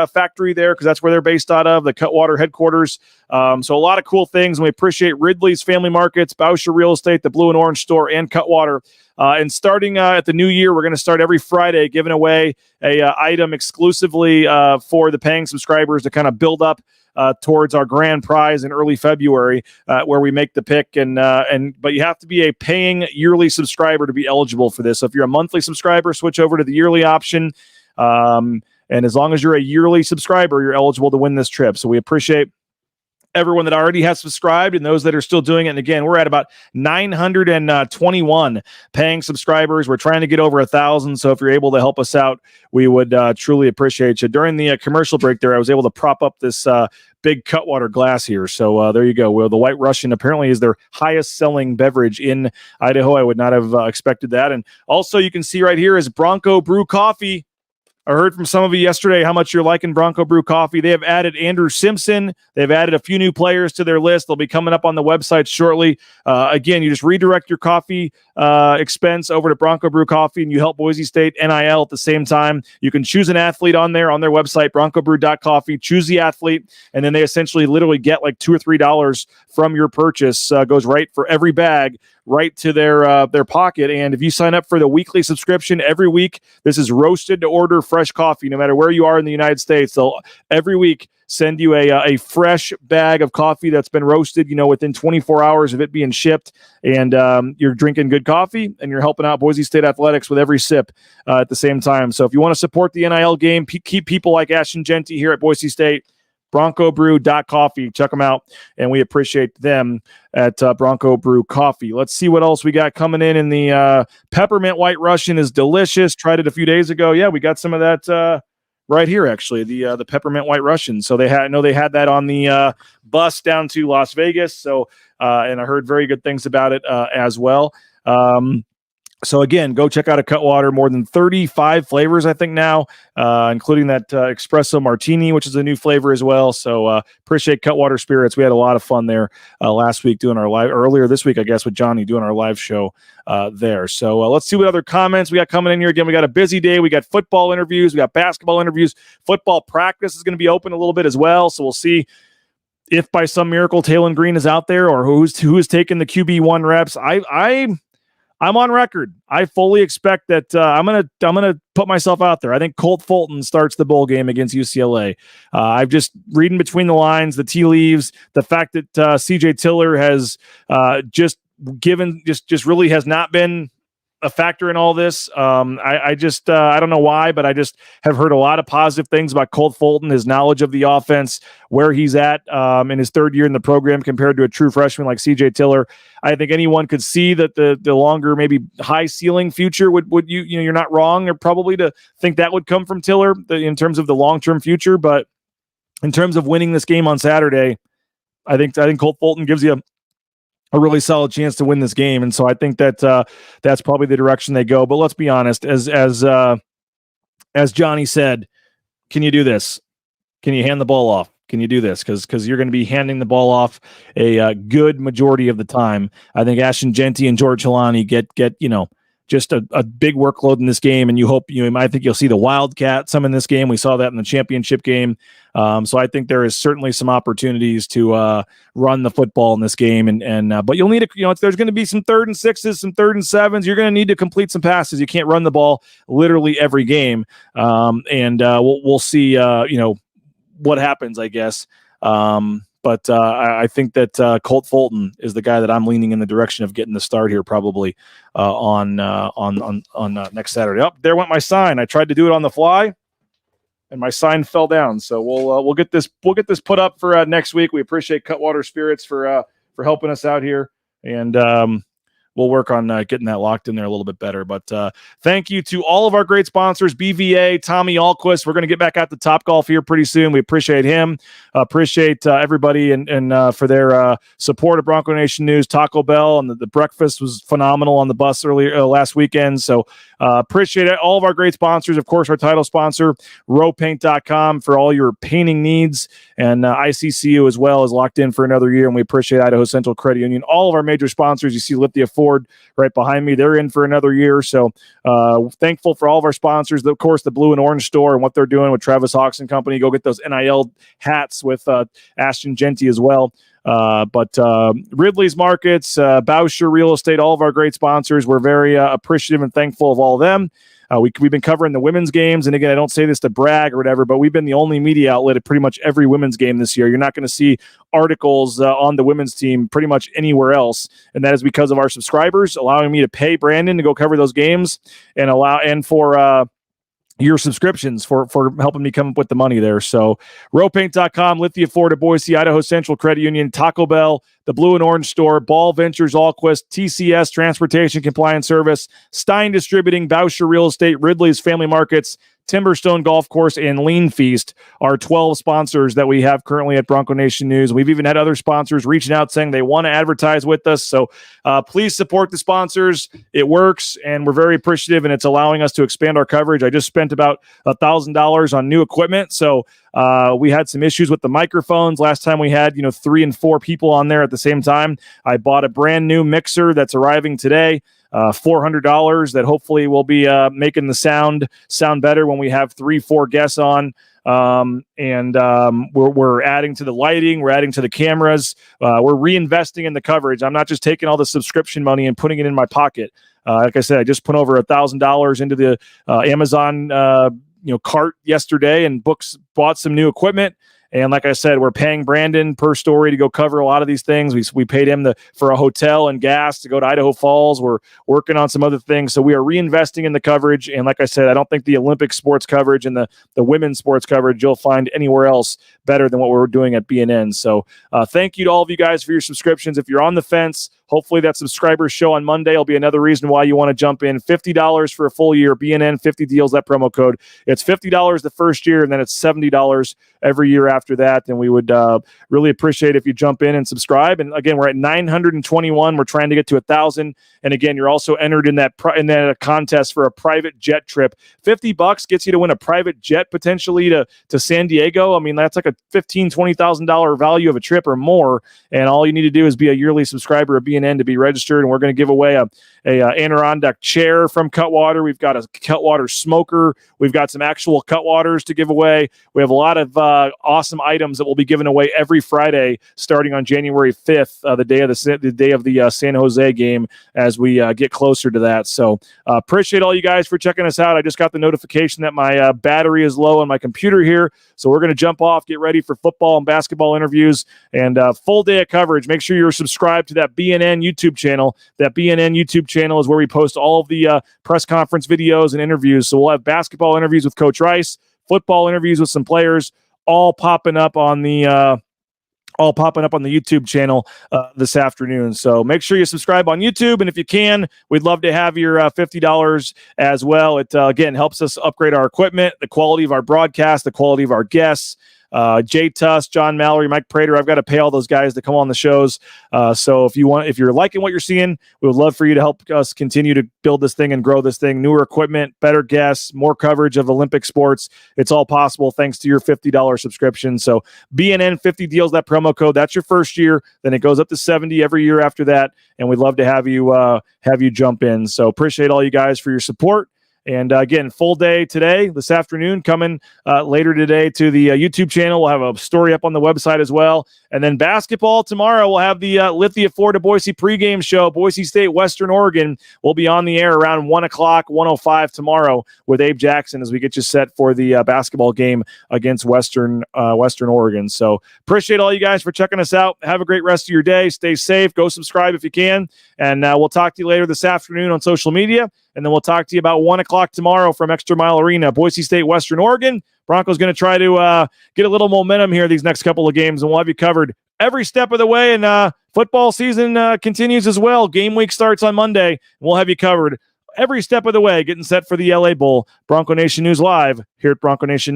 factory there because that's where they're based out of, the Cutwater headquarters. So a lot of cool things. And we appreciate Ridley's Family Markets, Bauscher Real Estate, the Blue and Orange Store, and Cutwater. And starting at the new year, we're going to start every Friday giving away a item exclusively for the paying subscribers to kind of build up towards our grand prize in early February, where we make the pick. But you have to be a paying yearly subscriber to be eligible for this. So if you're a monthly subscriber, switch over to the yearly option. And as long as you're a yearly subscriber, you're eligible to win this trip. So we appreciate everyone that already has subscribed and those that are still doing it. And again, we're at about 921 paying subscribers. We're trying to get over 1,000. So if you're able to help us out, we would truly appreciate you. During the commercial break there, I was able to prop up this big Cutwater glass here. So there you go. Well, the White Russian apparently is their highest selling beverage in Idaho. I would not have expected that. And also you can see right here is Bronco Brew Coffee. I heard from some of you yesterday how much you're liking Bronco Brew Coffee. They have added Andrew Simpson. They've added a few new players to their list. They'll be coming up on the website shortly. Again, you just redirect your coffee expense over to Bronco Brew Coffee, and you help Boise State NIL at the same time. You can choose an athlete on their website, broncobrew.coffee. Choose the athlete, and then they essentially literally get like $2 or $3 from your purchase. Goes right for every bag, right to their pocket. And if you sign up for the weekly subscription every week, this is roasted to order fresh coffee, no matter where you are in the United States. They'll every week send you a fresh bag of coffee that's been roasted, within 24 hours of it being shipped. And you're drinking good coffee and you're helping out Boise State athletics with every sip at the same time. So if you want to support the NIL game, keep people like Ashton Genty here at Boise State, BroncoBrew.coffee. Check them out, and we appreciate them at Bronco Brew Coffee. Let's see what else we got coming in the peppermint White Russian is delicious. Tried it a few days ago. Yeah, we got some of that right here, actually, the peppermint White Russian. So they had that on the bus down to Las Vegas. So and I heard very good things about it as well. So again, go check out a Cutwater. More than 35 flavors, I think now, including that espresso martini, which is a new flavor as well. So appreciate Cutwater Spirits. We had a lot of fun there last week doing our live, earlier this week, I guess, with Johnny doing our live show there. So let's see what other comments we got coming in here. Again, we got a busy day. We got football interviews. We got basketball interviews. Football practice is going to be open a little bit as well. So we'll see if by some miracle Taylon Green is out there or who is taking the QB1 reps. I'm on record. I fully expect that I'm gonna put myself out there. I think Colt Fulton starts the bowl game against UCLA. I've just reading between the lines, the tea leaves, the fact that CJ Tiller has just really has not been a factor in all this. I don't know why, but I just have heard a lot of positive things about Colt Fulton, his knowledge of the offense, where he's at in his third year in the program compared to a true freshman like CJ Tiller. I think anyone could see that the longer, maybe high ceiling future would you're not wrong, or probably to think that would come from Tiller in terms of the long-term future. But in terms of winning this game on Saturday, I think Colt Fulton gives you a really solid chance to win this game. And so I think that that's probably the direction they go. But let's be honest, as Johnny said, can you do this? Can you hand the ball off? Can you do this? Because you're going to be handing the ball off a good majority of the time. I think Ashton Genty and George Helani get just a big workload in this game, and I think you'll see the Wildcat some in this game. We saw that in the championship game. So I think there is certainly some opportunities to run the football in this game, but you'll need there's going to be some 3rd and 6s, some 3rd and 7s. You're going to need to complete some passes. You can't run the ball literally every game, we'll see. What happens, I guess. But I think that Colt Fulton is the guy that I'm leaning in the direction of getting the start here, probably on next Saturday. Oh, there went my sign. I tried to do it on the fly, and my sign fell down. So we'll get this put up for next week. We appreciate Cutwater Spirits for helping us out here, and we'll work on getting that locked in there a little bit better. But thank you to all of our great sponsors, BVA, Tommy Alquist. We're going to get back out to Topgolf here pretty soon. We appreciate him. Appreciate everybody and for their support of Bronco Nation News. Taco Bell and the breakfast was phenomenal on the bus earlier last weekend. So appreciate it. All of our great sponsors. Of course, our title sponsor, rowpaint.com, for all your painting needs. And ICCU as well is locked in for another year. And we appreciate Idaho Central Credit Union. All of our major sponsors. You see Lithia Ford right behind me. They're in for another year. So thankful for all of our sponsors. Of course, the Blue and Orange Store and what they're doing with Travis Hawks and company. Go get those NIL hats with Ashton Genty as well. But Ridley's Markets, Bauscher Real Estate, all of our great sponsors. We're very appreciative and thankful of all of them. We've been covering the women's games. And again, I don't say this to brag or whatever, but we've been the only media outlet at pretty much every women's game this year. You're not going to see articles on the women's team pretty much anywhere else. And that is because of our subscribers allowing me to pay Brandon to go cover those games and for your subscriptions for helping me come up with the money there. So rowpaint.com, Lithia Ford, Boise, Idaho Central Credit Union, Taco Bell, the Blue and Orange Store, Ball Ventures, Allquist, TCS, Transportation Compliance Service, Stein Distributing, Bauscher Real Estate, Ridley's Family Markets, Timberstone Golf Course, and Lean Feast are 12 sponsors that we have currently at Bronco Nation News. We've even had other sponsors reaching out saying they want to advertise with us. So please support the sponsors. It works, and we're very appreciative, and it's allowing us to expand our coverage. I just spent about $1,000 on new equipment. So we had some issues with the microphones last time. We had 3 and 4 people on there at the same time. I bought a brand new mixer that's arriving today. $400 that hopefully will be making the sound better when we have 3-4 guests on. We're adding to the lighting. We're adding to the cameras. We're reinvesting in the coverage. I'm not just taking all the subscription money and putting it in my pocket. Like I said, I just put over $1,000 into the Amazon cart yesterday and bought some new equipment. And like I said, we're paying Brandon per story to go cover a lot of these things. We paid him for a hotel and gas to go to Idaho Falls. We're working on some other things. So we are reinvesting in the coverage. And like I said, I don't think the Olympic sports coverage and the women's sports coverage you'll find anywhere else better than what we're doing at BNN. So thank you to all of you guys for your subscriptions. If you're on the fence, hopefully that subscriber show on Monday will be another reason why you want to jump in. $50 for a full year. BNN 50 deals, that promo code. It's $50 the first year, and then it's $70 every year after that. And we would really appreciate if you jump in and subscribe. And again, we're at 921. We're trying to get to 1,000. And again, you're also entered in that contest for a private jet trip. $50 gets you to win a private jet potentially to San Diego. I mean, that's like a $15,000, $20,000 value of a trip or more. And all you need to do is be a yearly subscriber of BNN to be registered. And we're going to give away a Adirondack chair from Cutwater. We've got a Cutwater smoker. We've got some actual Cutwaters to give away. We have a lot of awesome items that we'll be giving away every Friday starting on January 5th, the day of the San Jose game, as we get closer to that. So appreciate all you guys for checking us out. I just got the notification that my battery is low on my computer here. So we're going to jump off, get ready for football and basketball interviews and full day of coverage. Make sure you're subscribed to that BNN YouTube channel. That BNN YouTube channel is where we post all of the press conference videos and interviews. So we'll have basketball interviews with Coach Rice, football interviews with some players, all popping up on the YouTube channel this afternoon. So make sure you subscribe on YouTube. And if you can, we'd love to have your $50 as well. It, again, helps us upgrade our equipment, the quality of our broadcast, the quality of our guests. Jay Tust, John Mallory, Mike Prater. I've got to pay all those guys to come on the shows. So if you're liking what you're seeing, we would love for you to help us continue to build this thing and grow this thing. Newer equipment, better guests, more coverage of Olympic sports. It's all possible thanks to your $50 subscription. So BNN 50 deals, that promo code. That's your first year. Then it goes up to 70 every year after that. And we'd love to have you jump in. So appreciate all you guys for your support. And again, full day today, this afternoon, coming later today to the YouTube channel. We'll have a story up on the website as well. And then basketball tomorrow, we'll have the Lithia Florida Boise pregame show. Boise State, Western Oregon will be on the air around 1 o'clock, 1:05 tomorrow with Abe Jackson as we get you set for the basketball game against Western Oregon. So appreciate all you guys for checking us out. Have a great rest of your day. Stay safe. Go subscribe if you can. And we'll talk to you later this afternoon on social media. And then we'll talk to you about 1 o'clock tomorrow from Extra Mile Arena, Boise State, Western Oregon. Broncos going to try to get a little momentum here these next couple of games, and we'll have you covered every step of the way. And football season continues as well. Game week starts on Monday, and we'll have you covered every step of the way, getting set for the LA Bowl. Bronco Nation News Live here at Bronco Nation.